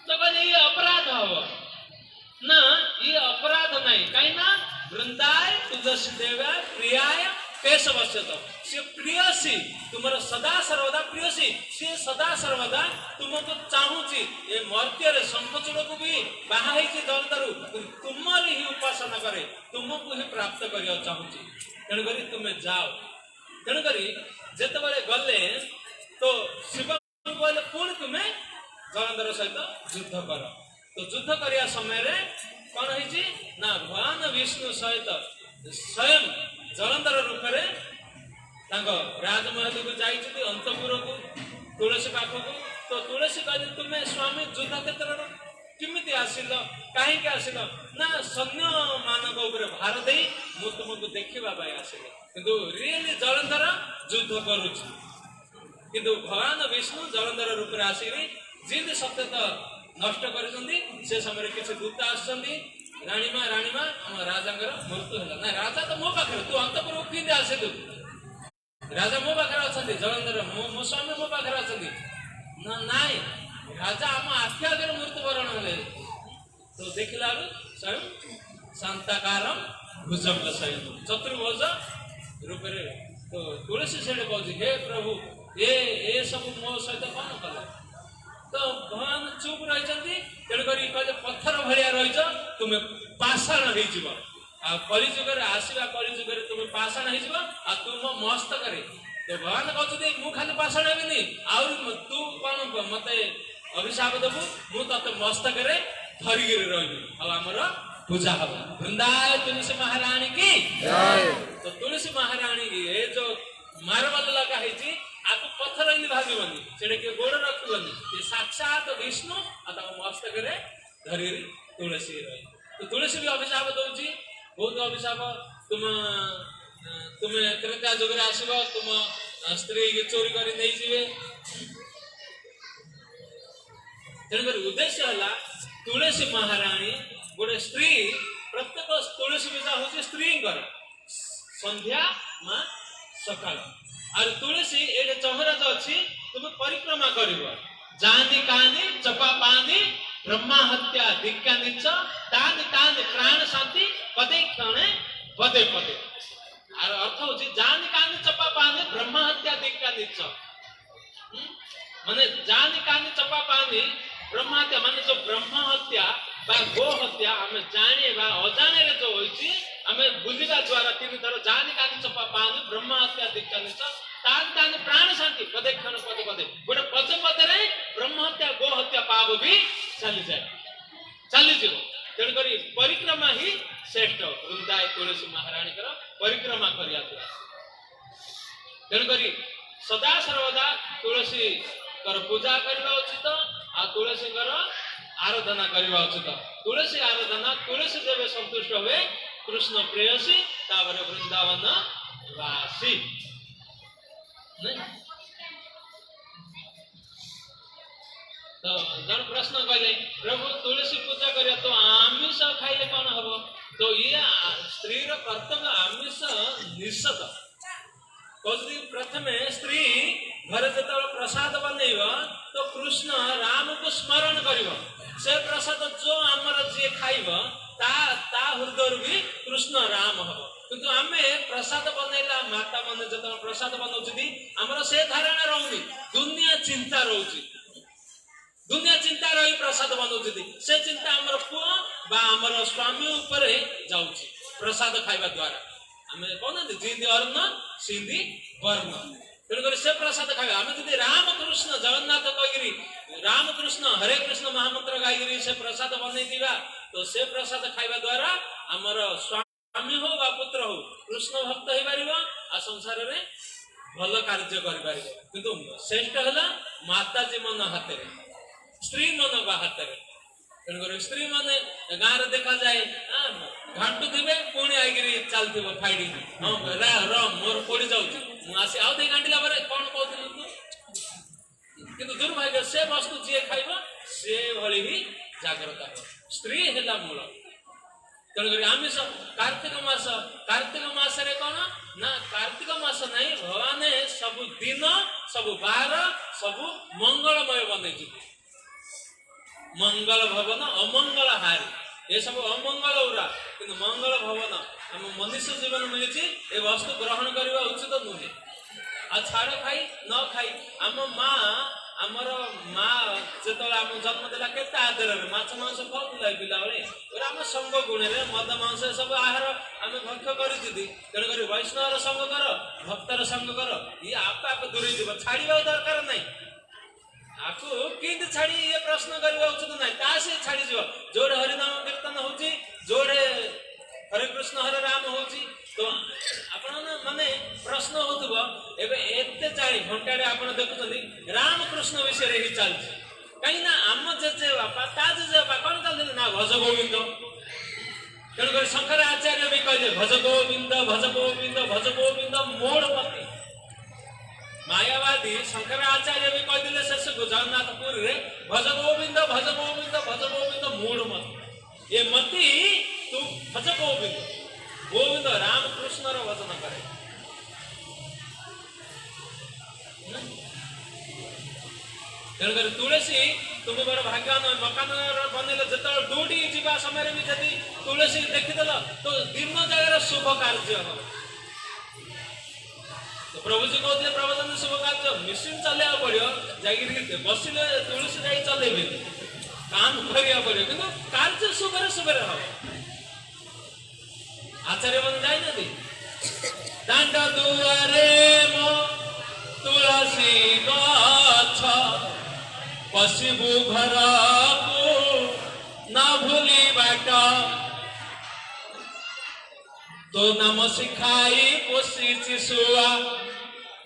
तो कहले ये अपराध हो ना ये अपराध नहीं कहीं ना वृंदाय तुलसी देवा प्रियाय केशवस्य तो से प्रियसी तुम्हारा सदा सर्वदा प्रियसी से सदा सर्वदा तुमको चाहूची ये मर्त्य रे संकोचन को भी बाहा है कि दरदरु तुम्हारी ही उपासना करे तुमको ही प्राप्त करिया चाहूची तेणु करी तुम्हें जाओ तेणु करी जेते बेले गले तो शिव कहले पुणी तुम्हें जलंधर सहित युद्ध कर तो युद्ध करिया समय रे कौन है ना भगवान विष्णु सहित स्वयं जलंधर रूप रे राजमहल को जाइए अंतपुर को तुलसी पाख को तो तुलसी कहली तुम्हें स्वामी युद्ध क्षेत्र किमिति आसिल कहीं आसिल ना सैन्य मानक ऊपर भार दे मु तुमको देखा आसिल किंतु रियली जलंधर युद्ध करुच्ची किंतु भगवान विष्णु जलंधर रूप रे आसिक जी सत्य नष्ट कर समय किसी दूत आसुच्च राणीमा आम राजा मृत्यु है ना राजा तो मो पाखे तू अंतपुर कि आसिलु राजा मो पाखे अच्छा जलंधर मो स्वामी मो पाखे अच्छा नाई राजा आम आखि आगे मृत्युवरण हेले तो देखला स्वयं शांताकारम भुजंग सहित चतुर्भुज रूप तो तुलसी से कहूँ हे प्रभु ये सब मो सहित कौन कला तो भगवान चुप रही कहले पत्थर भाया रही तुम्हें पाषाण हो कलिजुग आसवा कलिजुग तुम्हें पाषाण हो तुम मस्तक तो भगवान कहते मु खाली पाषाण हेबी आउ तू कौन मत अभिशाप देबू मु ते मस्तक धरिकी रही आमर पूजा हम वृंदाय तुलसी महाराणी की तो तुलसी महाराणी ये जो मार्बल लगा है आपको पत्थर इन्हें भागवनी से गोड़ रखनी ये साक्षात विष्णु मस्तक धरी तुलसी रही तो तुलसी भी अभिशाप दौची बहुत अभिशाप तुम्हें त्रेता जुग आसब तुम स्त्री चोरी कर तेणुक उद्देश्य है तुलसी महाराणी गोटे स्त्री प्रत्येक तुलसी पूजा हूँ स्त्री संध्या माँ सकाल और तुलसी ये चौहरा जो अच्छी तुम्हें परिक्रमा कर जानी कानी चपा पानी ब्रह्मा हत्या धिक्का निच तानि तानि प्राण शांति पदे क्षणे पदे पदे আর অর্থ হচ্ছে জানি কানি চপা পানি ব্রহ্ম হত্যা দীক্ষা নিচ্ছ মানে জানি কানি চপা পানি ব্রহ্ম হত্যা মানে যে ব্রহ্ম হত্যা বা গো হত্যা আমি জানি বা অজাণেরে যে হইছি আমি বুঝিবা দ্বারা তিনি ধর জানি কানি চপা পানি ব্রহ্ম হত্যা দীক্ষা নিচ্ছ তার প্ରାଣ ଶାନ୍ତି ପ୍ରଦକ୍ଷିଣ ପଦେ ପଦେ ଗୋଟେ ପଦେ ପଦରେ ବ୍ରହ୍ମ ହତ୍ୟା ଗୋ ହତ୍ୟା ପାପ ବି ଚାଲିଯାଏ ଚାଲିଯିବ ତେଣୁକରି ପରିକ୍ରମା ହିଁ ଶ୍ରେଷ୍ଠ ବୃନ୍ଦାଏ ତୁଳସୀ ମହାରାଣୀଙ୍କର ପରିକ୍ରମା କରିବା ଦ୍ୱାରା ତେଣୁକରି ସଦା ସର୍ବଦା ତୁଳସୀଙ୍କର ପୂଜା କରିବା ଉଚିତ ଆଉ ତୁଳସୀଙ୍କର ଆରାଧନା କରିବା ଉଚିତ ତୁଳସୀ ଆରାଧନା ତୁଳସୀ ଯେବେ ସନ୍ତୁଷ୍ଟ ହୁଏ କୃଷ୍ଣ ପ୍ରେୟସୀ ତାପରେ ବୃନ୍ଦାବନ ବାସୀ तो जन प्रश्न कहले प्रभु तुलसी पूजा करिया तो आमिष खाइले कौन हबो तो ये स्त्री रो कर्तव्य आमिष निषेध कौदी प्रथमे स्त्री घर जत प्रसाद बनैब तो कृष्ण राम को स्मरण करिब से प्रसाद जो आमर जे खाइब ता हृदय भी कृष्ण राम हबो किंतु आमे प्रसाद बनैला माता मन जत प्रसाद बनौछी हमर से धारणा रहउनी दुनिया चिंता रहउची दुनिया चिंता रही प्रसाद बनौछी से चिंता हमर पुआ बा हमर स्वामी ऊपर जाउची प्रसाद खाइबा द्वारा आमे कोन जिंदी अर्ण सिंधी वर्ण तेणुकर से प्रसाद खाइबा आमे जदि राम कृष्ण जगन्नाथ कहिरी राम कृष्ण हरे कृष्ण महामंत्र गाइरी से प्रसाद बनई दिबा तो से प्रसाद खाइबा द्वारा हमर स्वामी हो बा पुत्र हो कृष्ण भक्त हो पारिबो आ संसार रे भल कार्य करि पारिबो किंतु श्रेष्ठ हला माताजी मन हाथ रे स्त्री मन बा हाथ रे तेणुकर स्त्री माने गाँव देखा जाए घाटू थे पुणी आईकरी चलती फाइडी हाँ मोर पड़ जाऊँ आसी आउ थे गांडिला कौन कहते कि दुर्भाग्य से वस्तु जी खाइब से भली ही जाग्रत स्त्री है मूल तेणुक आमिष कार्तिक मास रे कौन ना कार्तिक मास नहीं भगवान सबु दिन सबु बार सबु मंगलमय बने मंगल भवन अमंगल हारी ये सब अमंगल उरा किंतु मंगल भवन आम मनुष्य जीवन मिली ए वस्तु ग्रहण करने उचित नुहे आ छाड़ खाई न खाई आम माँ आमर माँ जो आम जन्म देला के आदर माछ मांस खाऊला पिला बेले आम संग गुण मद मांस सब आहार आम भक्ष कर तेणुक वैष्णव संग कर भक्तर संग कर ये आप आप दूरी जीव छाड़ा दरकार नहीं आपको किंतु छाड़ी ये प्रश्न करवा उचित नहीं तासे छाड़ी जीव जोड़े हरिनाम कीर्तन होची जोड़े हरे कृष्ण हरे राम होची तो आपण माने प्रश्न होतबो एबे एते चाली घंटाडे आपण देखुछन्ती राम कृष्ण विषय रे ही चलछि कहीं ना आम जे बापा ता जे बापा कोन चलछि ना भज गोविंद तेणु कर शंकर आचार्य भी कहले भज गोविंद भज गोविंद भज गोविंद मोड़पति मायावादी शंकर आचार्य भी कहते शेष को जगन्नाथपुर रे भज गोविंद भज गोविंद भज गोविंद मूढ़ मत ये मती तू भज गोविंद गोविंद राम कृष्ण रो वचन करे तेणुकर तुलसी तुम बड़ भाग्यवान मकान बनइल जो डूटी जीवा समय भी जदि तुलसी देखीदेल तो दिन जगह शुभ कार्य हम तो प्रभु जी कहते प्रवचन शुभ कार्य मिशीन चलवा पड़ो जाकि बसिले तुलसी जाई चलेबे काम करिया पड़ो किंतु कार्य शुभरे हम आचार्य मन जाई नदी दांड दुआरे मो तुलसी गछ पशिबु घर को न भूली बाट तो नाम शिखाई पोषी शुआ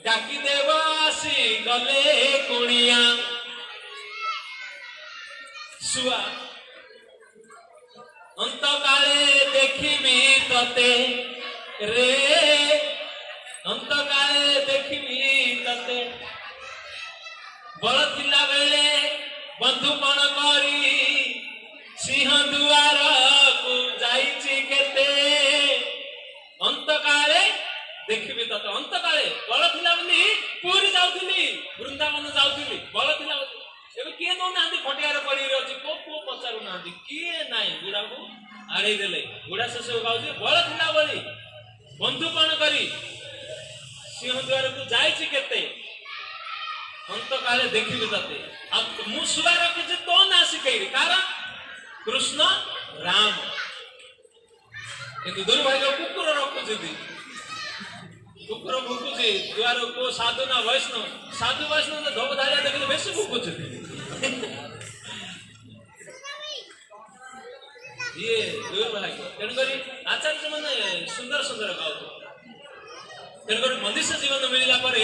डाकी देव आसी गले कुणिया शुआ अंत काले देखिबी तते रे अंत काले देखिबी तते बड़ थिला बेले बंधुपण करी सिंह दुआर को जाइछि केते अंत काले देखिबी तते अंत काले बड़ थिला बोली पूरी जाउथिली वृंदावन जाउथिली बड़ थिला एबे के न नांदी खटियार पड़ी रहछि को पचारु नांदी के नाही गुडा को आड़े देले गुडा से गाउछि बड़ थिला बोली बंधु कौन करी सिंह द्वार को जाए केते अंत काले देखिबे तते मु सुआ रखिछि तो ना शिखेइबी कारण कृष्ण राम किंतु दुर्भाग्य कुकुर रखुछि कुकुर भुकुछि द्वार को साधु ना वैष्णव साधु वैष्णव धोब धारिया देखले बेसी भुकुछि ये दुर्भाग्य तेणुकरी आचार्य मैंने सुंदर सुंदर गाँव तेणुकरी मनुष्य जीवन मिलला पर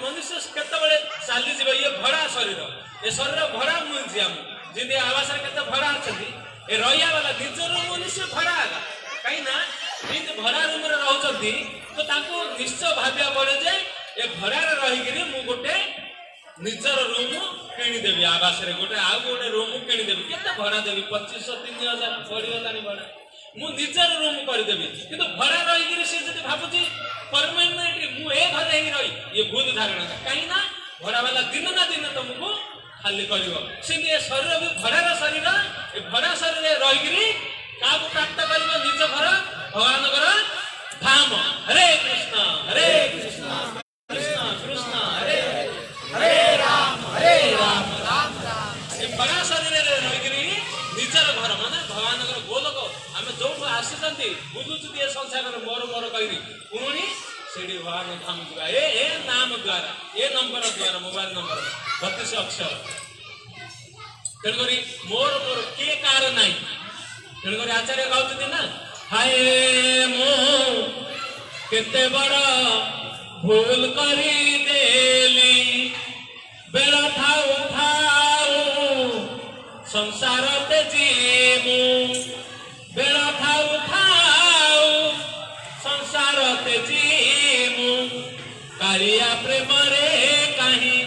मनुष्य केतबेले चाली जीव ये भड़ा शरीर ए शरीर भड़ा मुझी आम जी आवास भड़ा अच्छा ए रहा वाला निजर मनुष्य भड़ा कहीं जी भड़ा रूम रोचे तो निश्चय भाविया पड़े जे ए भड़ा रही मु गोटे निजर रूम किदेवी आवास गोटे आउ गोटे रूम किदेवी केते भड़ा देवी 2500 3000 बढ़ीगलानी भड़ा मु निजर रूम करदेवी किंतु भड़ा रही सी जब भावुची परमानेंट मु ए घरे ही रही ये भूल धारणा कहीं ना भड़ा वाला दिन ना दिन तुमको खाली कर शरीर भी भड़ार शरीर ए भड़ा शरीर रही क्या प्राप्त कर निज घर भगवान धाम हरे कृष्ण कृष्ण कृष्ण हरे हरे राम राम राम भड़ा शरीर रही निजर घर माने भगवान गोलक आम जो आसी बुझुचु ये संसार मोर मोर कही पुणी से भगवान धाम जा ए नाम द्वारा ए नंबर द्वारा मोबाइल नंबर 32 अक्षर तेणुक मोर मोर किए कार ना तेणुक आचार्य कहते ना हाय मो केते बड़ भूल करी देली बेड़ा थाऊ थाऊ संसार ते जीमु बेड़ा थाऊ थाऊ संसार ते जीमु कालिया प्रेम रे कहीं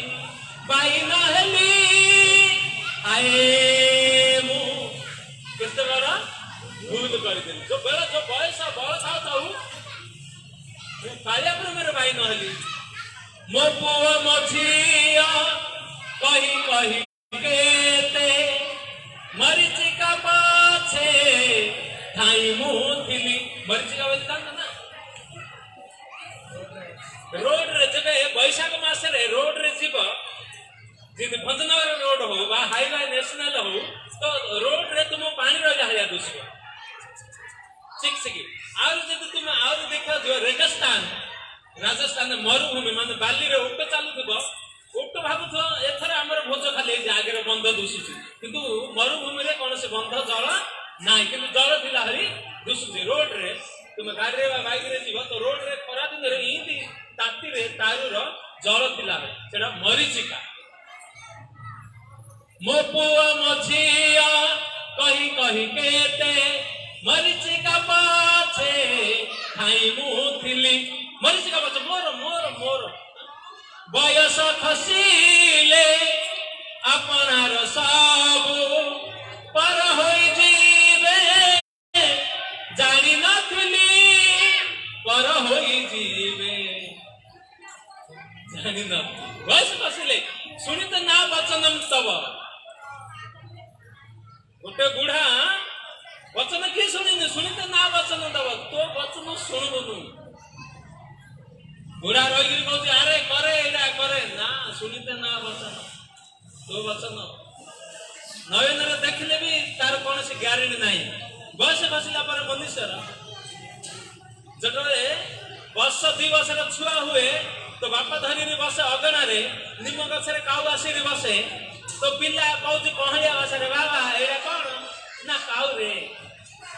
बाई नहली आए मु केते बड़ा भूल कर देली जो बेड़ा जो बयस बड़ थाऊ थाऊ कालिया प्रेम रे बाई नहली मो पुआ मो झिया कही कही केते मरीचिका पाछे ठाई मुथिली मरीचिका बोली जानता ना रोड रे जब बैशाख मास रे रोड रे जीव जी भंजनगर रोड हो बा हाईवे नेशनल हो तो रोड रे तुम पानी रह जाया दूसरी चिकसिकी और जब तुम और देखो जो रेगिस्तान राजस्थान मरुभूमि मान बाली रे उठ चालू थो उठ भावुथ एथर आमर भोज खाली आगे बंध दुषुची किंतु मरुभूमि रे कौन से बंध जल ना कि जल थिला हरी दुषुची रोड रे तुम गाड़ी रे बाइक रे जीव तो रोड रे खरा दिन रे इति ताती रे तारुर जल थिला सेटा मरीचिका मो पुआ मझिया कही कही केते मरीचिका पाछे खाई मुथिली मरीचिका पाछे मोर मोर मोर बयस खसिले अपनार सबु पर होई जीवे जानी नथली पर होई जीवे जानी न बयस खसिले सुनित ना वचनम तब गोटे बुढ़ा वचन किए शुणी सुनित ना वचन तब तो वचन शुणुनु बुढ़ा रही कह अरे करे एटा करे ना सुनिते ना वचन तो वचन नयन रे देखले भी तार कौन से ग्यारेंटी नहीं बस बसला पर मनुष्यर जटले वर्ष 2 वर्ष छुआ हुए तो बापा धरी बसे अगणा रे निम गछरे काऊ आसी बसे तो पिला कहूँ कहलिया बसरे बाबा एटा कौन ना काऊ रे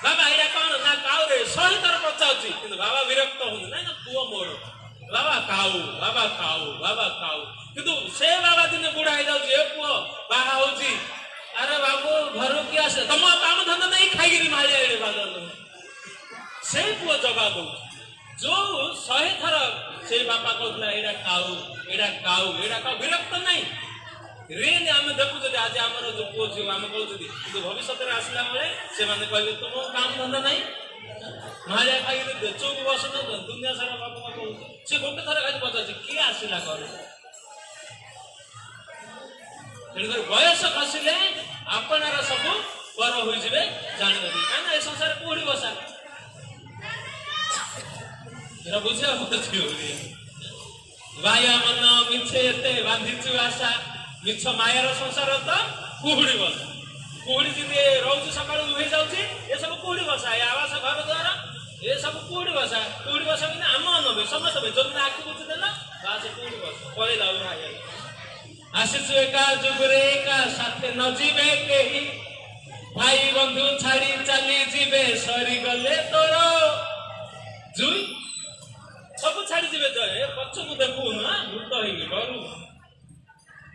बाबा एटा कौन ना काऊ रे 100 थर पचाउची किंतु बाबा विरक्त हो ना पुओ मोर बाबा खाऊ बाबा खाऊ बाबा खाऊ किंतु से बाबा दिन बुढ़ा हो जाऊँ पुओ बाहा होची अरे बाबू घर की आसे तुम काम धंदा नहीं खाई मारिया एड़े बादल से पुओ जवाब दो जो 100 थर से बापा कहला एड़ा खाऊ विरक्त नहीं रेल आम देखु आज आम जो पुओ झी आम कहते भविष्य में आसला बेले से कहते तुम काम धंदा नहीं मारिया खाई चौक बस दुनिया सारा बापा कह से गोटे थर खाली पचार किए आसला घर तेणुकर बयस खसिले आपणार सब पर होइजिबे जानि नथि काना ए संसार कोडी बसा ଏଟା ବୁଝିବା ପଡୁଛି ବାୟା ମନ ମିଛେ ଏତେ ବାନ୍ଧିଛୁ ଆଶା ମିଛ ମାୟାର ସଂସାର ତ କୁହୁଡି ବସା କୁହୁଡି ଯେମିତି ରହୁଛି ସକାଳୁ ଉଭେଇ ଯାଉଛି ଏସବୁ କୁହୁଡି ବସା ଏ ଆବାସ ଘର ଦ୍ୱାର ଏସବୁ କୁହୁଡି ବସା କିନ୍ତୁ ଆମ ନବେ ସମସ୍ତେ ଯୋଉଦିନ ଆଖି ବୁଝି ଦେଲ ବାସ କୁହୁଡି ବସା ପଳେଇଲା ଭାଇ ଆସିଛୁ ଏକା ଯୁଗରେ ଏକା ସାଥେ ନ ଯିବେ କେହି ଭାଇ ବନ୍ଧୁ ଛାଡି ଚାଲି ଯିବେ ସରିଗଲେ ତୋର ଜୁଇ ସବୁ ଛାଡି ଯିବେ ଜୟ ପଛକୁ ଦେଖୁନ ଭୂତ ହେଇକି ଡରୁ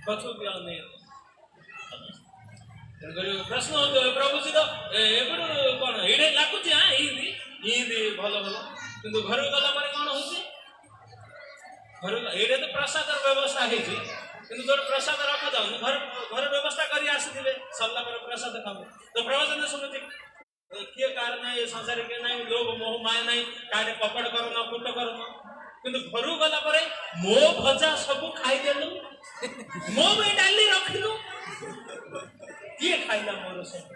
ପଛକୁ ବି ଅନେଇ ପ୍ରଶ୍ନ ହଉଥିବ ପ୍ରଭୁଜୀ ତ ଏପଟୁ କଣ ଏଇଟା ଲାଗୁଛି ଇନ୍ତି ଭଲ ଭଲ କିନ୍ତୁ ଘରକୁ ଗଲା ପରେ କଣ ହଉଛି ଘରକୁ ଏଇଟା ତ ପ୍ରସାଦର ବ୍ୟବସ୍ଥା ହେଇଛି କିନ୍ତୁ ଯୋଉଠି ପ୍ରସାଦ ରଖାଯାଉନି ଘର ବ୍ୟବସ୍ଥା କରି ଆସିଥିବେ ସରିଲା ପରେ ପ୍ରସାଦ ଖାଉ ତ ପ୍ରବଚନ ଶୁଣୁଛି କିଏ କାହାର ନାହିଁ ଏ ସଂସାର କିଏ ନାହିଁ ଲୋଭ ମୋହ ମାୟା ନାହିଁ କାହାରେ କପଟ କରୁନ କୁଟ କରୁନ କିନ୍ତୁ ଘରକୁ ଗଲା ପରେ ମୋ ଭଜା ସବୁ ଖାଇଦେଲୁ ମୋ ପାଇଁ ଡାଲି ରଖିଲୁ କିଏ ଖାଇଲା ମୋର ସବୁ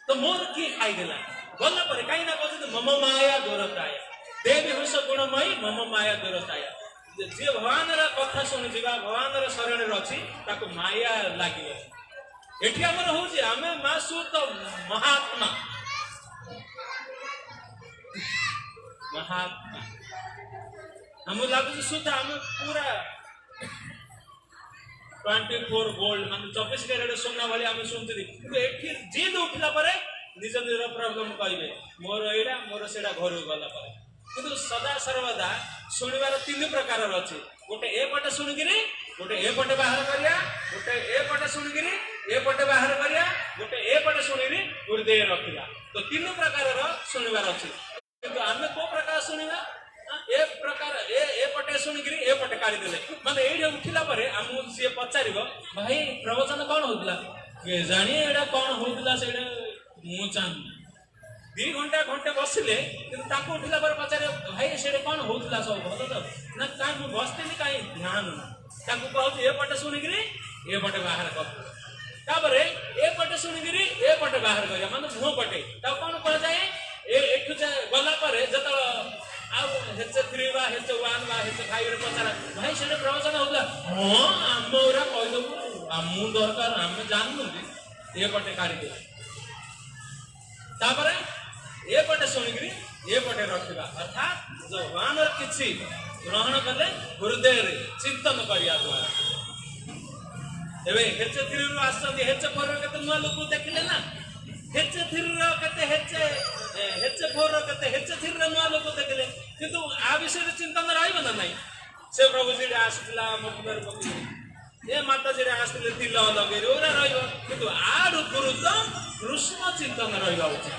ତ ମୋର କିଏ ଖାଇଦେଲା ଗଲା ପରେ କାହିଁକି ନା କହୁଛନ୍ତି ମମ ମାୟା ଦୂରତାୟ ଦେବୀ ହସ ଗୁଣମୟୀ ମମ ମାୟା ଦୂରତାୟ ଯିଏ ଭଗବାନର କଥା ଶୁଣିଯିବା ଭଗବାନର ଶରଣରେ ଅଛି ତାକୁ ମାୟା ଲାଗିବ ଏଠି ଆମର ହଉଛି ଆମେ ମା ସୁତ ମହାତ୍ମା ଆମକୁ ଲାଗୁଛି ସୁଧ ଆମେ ପୁରା 24 ଗୋଲ୍ଡ ମାନେ 24 କ୍ୟାରେଟ ସୁନା ଭଳି ଆମେ ଶୁଣୁଥିଲି କିନ୍ତୁ ଏଠି ଜିଦ୍ ଉଠିଲା ପରେ ନିଜ ନିଜର ପ୍ରୋବ୍ଲେମ କହିବେ ମୋର ଏଇଟା ମୋର ସେଇଟା ଘରକୁ ଗଲା ପରେ କିନ୍ତୁ ସଦା ସର୍ବଦା ଶୁଣିବାର 3 ପ୍ରକାରର ଅଛି ଗୋଟେ ଏପଟେ ଶୁଣିକିରି ଗୋଟେ ଏପଟେ ବାହାର କରିବା ଗୋଟେ ଏପଟେ ଶୁଣିକିରି ଏପଟେ ବାହାର କରିବା ଗୋଟେ ଏପଟେ ଶୁଣିକିରି ହୃଦୟ ରଖିବା ତ 3 ପ୍ରକାରର ଶୁଣିବାର ଅଛି କିନ୍ତୁ ଆମେ କୋଉ ପ୍ରକାର ଶୁଣିବା ଏ ପ୍ରକାର ଏପଟେ ଶୁଣିକିରି ଏପଟେ କାଢିଦେଲେ ମାନେ ଏଇଠି ଉଠିଲା ପରେ ଆମକୁ ସିଏ ପଚାରିବ ଭାଇ ପ୍ରବଚନ କଣ ହଉଥିଲା ଜାଣି ଏଇଟା କଣ ହଉଥିଲା ସେଇଟା ମୁଁ ଚାହୁଁ 2 ଘଣ୍ଟା ଘଣ୍ଟେ ବସିଲେ କିନ୍ତୁ ତାଙ୍କୁ ଉଠିଲା ପରେ ପଚାରିବ ଭାଇ ସେଇଟା କଣ ହଉଥିଲା ସବୁ ଭଲ ତ ନା କାହିଁ ମୁଁ ବସିଥିଲି କାହିଁ ଧ୍ୟାନ ତାଙ୍କୁ କହୁଛି ଏପଟେ ଶୁଣିକିରି ଏପଟେ ବାହାର କର ତାପରେ ଏପଟେ ଶୁଣିକିରି ଏପଟେ ବାହାର କରିବା ମାନେ ମୁହଁ ପଟେ ତାକୁ କଣ କୁହାଯାଏ ଏଠୁ ଗଲା ପରେ ଯେତେବେଳେ ଆଉ ହେଚେ 3 ବା ହେଚେ 1 ବା ହେଚେ 5 ରେ ପଚାରା ଭାଇ ସେଇଟା ପ୍ରବଚନ ହଉଥିଲା ହଁ ଆମ ଉରା କହିଦେବୁ ଆମକୁ ଦରକାର ଆମେ ଜାଣିନୁ ଏପଟେ କାଢିଦେବା ତାପରେ ଏପଟେ ଶୁଣିକିରି ଏପଟେ ରଖିବା ଅର୍ଥାତ୍ ଭଗବାନର କିଛି ଗ୍ରହଣ କଲେ ହୃଦୟରେ ଚିନ୍ତନ କରିବା ଦ୍ୱାରା ଏବେ ହେଚେ 3 ରୁ ଆସୁଛନ୍ତି ହେଚେ 4 ର କେତେ ନୂଆ ଲୋକ ଦେଖିଲେ ନା ହେଚେ 3 ର କେତେ ହେଚେ 4 ର କେତେ ହେଚେ 3 ର ନୂଆ ଲୋକ ଦେଖିଲେ କିନ୍ତୁ ଆ ବିଷୟରେ ଚିନ୍ତନ ରହିବ ନା ନାହିଁ ସେ ପ୍ରଭୁ ଯିଏ ଆସିଥିଲା ମୁଖରେ ପକେଇ ଏ ମାତା ଯିଏ ଆସିଥିଲେ ତିଲ ଲଗେଇ ଓରା ରହିବ କିନ୍ତୁ ଆଡୁ ଗୁରୁତ୍ୱ କୃଷ୍ଣ ଚିନ୍ତନ ରହିବା ଉଚିତ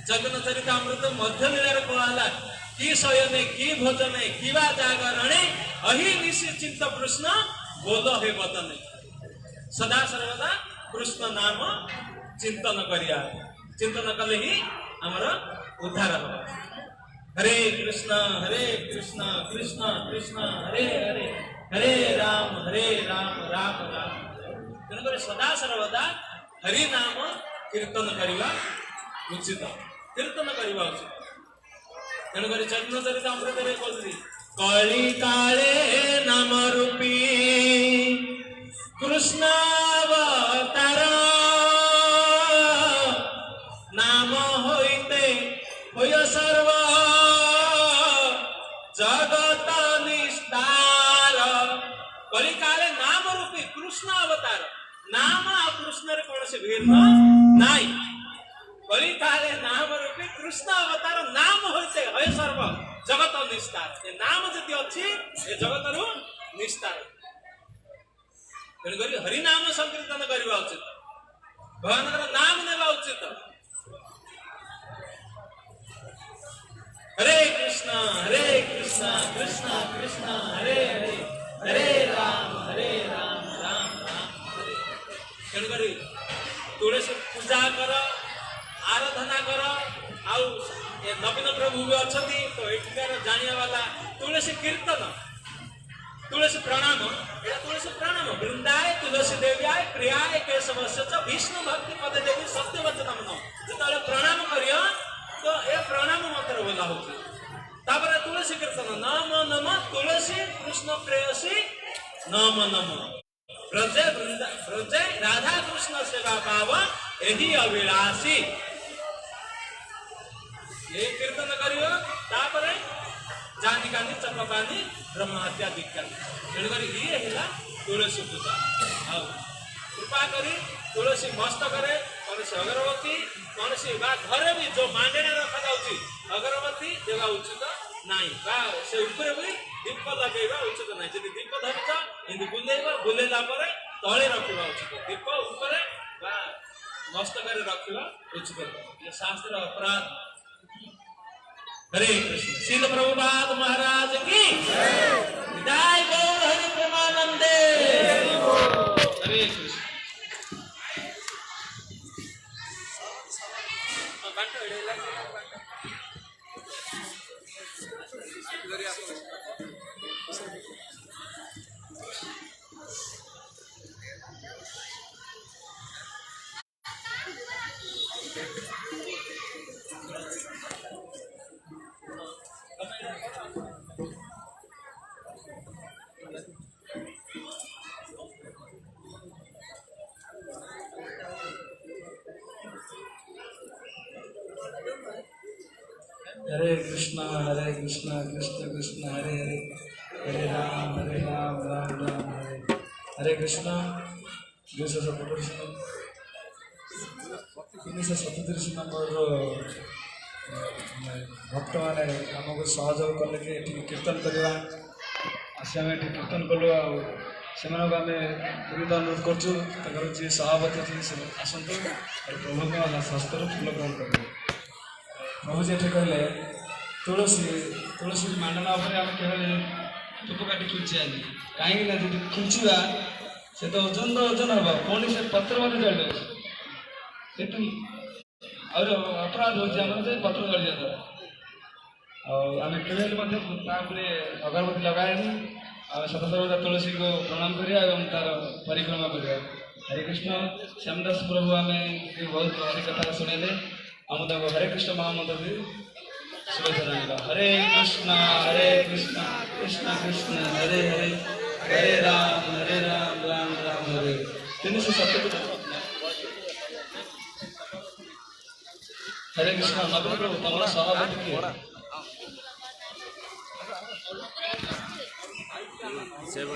ଜଗନ୍ନାଥ ଚରିତାମୃତ ମଧ୍ୟ ଲୀଳାରେ କୁହାହେଲା କି ଶୟନେ କି ଭୋଜନେ କିବା ଜାଗରଣେ ଅହି ନିଶ୍ଚିନ୍ତ କୃଷ୍ଣ ବୋଧ ହେ ବଦନେ ସଦା ସର୍ବଦା କୃଷ୍ଣ ନାମ ଚିନ୍ତନ କରିବା ଚିନ୍ତନ କଲେ ହିଁ ଆମର ଉଦ୍ଧାର ହେବ ହରେ କୃଷ୍ଣ କୃଷ୍ଣ କୃଷ୍ଣ ହରେ ହରେ ହରେ ରାମ ରାମ ରାମ ତେଣୁକରି ସଦା ସର୍ବଦା ହରି ନାମ କୀର୍ତ୍ତନ କରିବା ଉଚିତ କୀର୍ତ୍ତନ କରିବା ଉଚିତ ତେଣୁକରି ଚରିତ୍ର ଚରିତାମୃତରେ କହୁଛି କଳି କାଳେ ନାମ ରୂପୀ କୃଷ୍ଣାବତାର ନାମ ହୋଇତେ ହୋୟ ସର୍ବ ଜଗତ ନିସ୍ତାର କଳି କାଳେ ନାମ ରୂପୀ କୃଷ୍ଣ ଅବତାର ନାମ ଆଉ କୃଷ୍ଣରେ କୌଣସି ଭିନ୍ନ ନାହିଁ କଳି କାଳେ ନାମ ରୂପୀ କୃଷ୍ଣ ଅବତାର ନାମ ହୋଇତେ ହୋୟ ସର୍ବ ଜଗତ ନିସ୍ତାର ଏ ନାମ ଯଦି ଅଛି ଏ ଜଗତରୁ ନିସ୍ତାର ତେଣୁକରି ହରିନାମ ସଂକୀର୍ତ୍ତନ କରିବା ଉଚିତ ଭଗବାନଙ୍କର ନାମ ନେବା ଉଚିତ ହରେ କୃଷ୍ଣ କୃଷ୍ଣ କୃଷ୍ଣ ହରେ ହରେ ହରେ ରାମ ରାମ ରାମ ତେଣୁକରି ତୁଳସୀ ପୂଜା କର ଆରାଧନା କର ଆଉ ଏ ନବୀନ ପ୍ରଭୁ ବି ଅଛନ୍ତି ତ ଏଠିକାର ଜାଣିବା ବାଲା ତୁଳସୀ କୀର୍ତ୍ତନ तुलसी प्रणाम एटा तुलसी प्रणाम वृंदाय तुलसी देव्याय प्रियाय केशवस्य च विष्णु भक्ति पद देवी सत्य वचनम न जत ହଉଛି। ତାପରେ ତୁଳସୀ କୀର୍ତ୍ତନ ନମ ନମ ତୁଳସୀ କୃଷ୍ଣ ପ୍ରେୟସୀ ନମ ନମ ବ୍ରଜେ ବ୍ରଜେ ରାଧା କୃଷ୍ଣ ସେବା ପାବ ଏହି ଅଭିଳାଷୀ। ये कीर्तन करियो तापरे जानी कानी चक्रपानी ब्रह्म हत्या दीक्षा तेणुकरी ये हिला तुलसी पूजा। ଆଉ कृपा करी तुलसी मस्तकरे कौनसी अगरबत्ती कौनसी बा घरे भी जो मांडेना रखा जाउची अगरबत्ती देवा उचित नाही बा से ऊपर भी दीप लगेबा उचित नाही। यदि दीप धरिछ हिंदी बुलेला परे तळे रखिबा उचित दीप ऊपर बा मस्तकरे रखिबा उचित। ये शास्त्र अपराध। हरे कृष्ण। श्रील प्रभुपाद महाराज की जय। गौर हरि प्रेमानंदे। हरे कृष्ण। हरे कृष्ण कृष्ण कृष्ण हरे हरे हरे राम राम राम हरे हरे कृष्ण। 237 नंबर भक्त मैंने आमको सहयोग कले कि कीर्तन करवा आसी आम कीर्तन कलु से आम पूरी अनुरोध करुँ जी सभापति अच्छे आसतु प्रभु को शास्त्र फूल ग्रहण करेंगे। प्रभु जी कहले तुलसी मांडना आम केवल धूपकाठी खुंचानी कहीं जी खुंचा से तो ओजन ओजन हम पुणी से पत्र जल जाऊँ अपराध हो पत्र जल जाए आम केवल अगरबत्ती लगाएनी सतसर्वदा तुलसी को प्रणाम करिया तार परिक्रमा करिया। हरे कृष्ण। श्यामदास प्रभु आम बहुत हरि कथा शुणेले आम हरे कृष्ण महामंत्र भी शुभेच्छा। हरे कृष्ण कृष्ण कृष्ण हरे हरे हरे राम राम राम हरे 370। हरे कृष्ण। नवीन प्रभु तुम सभापति किए सेवा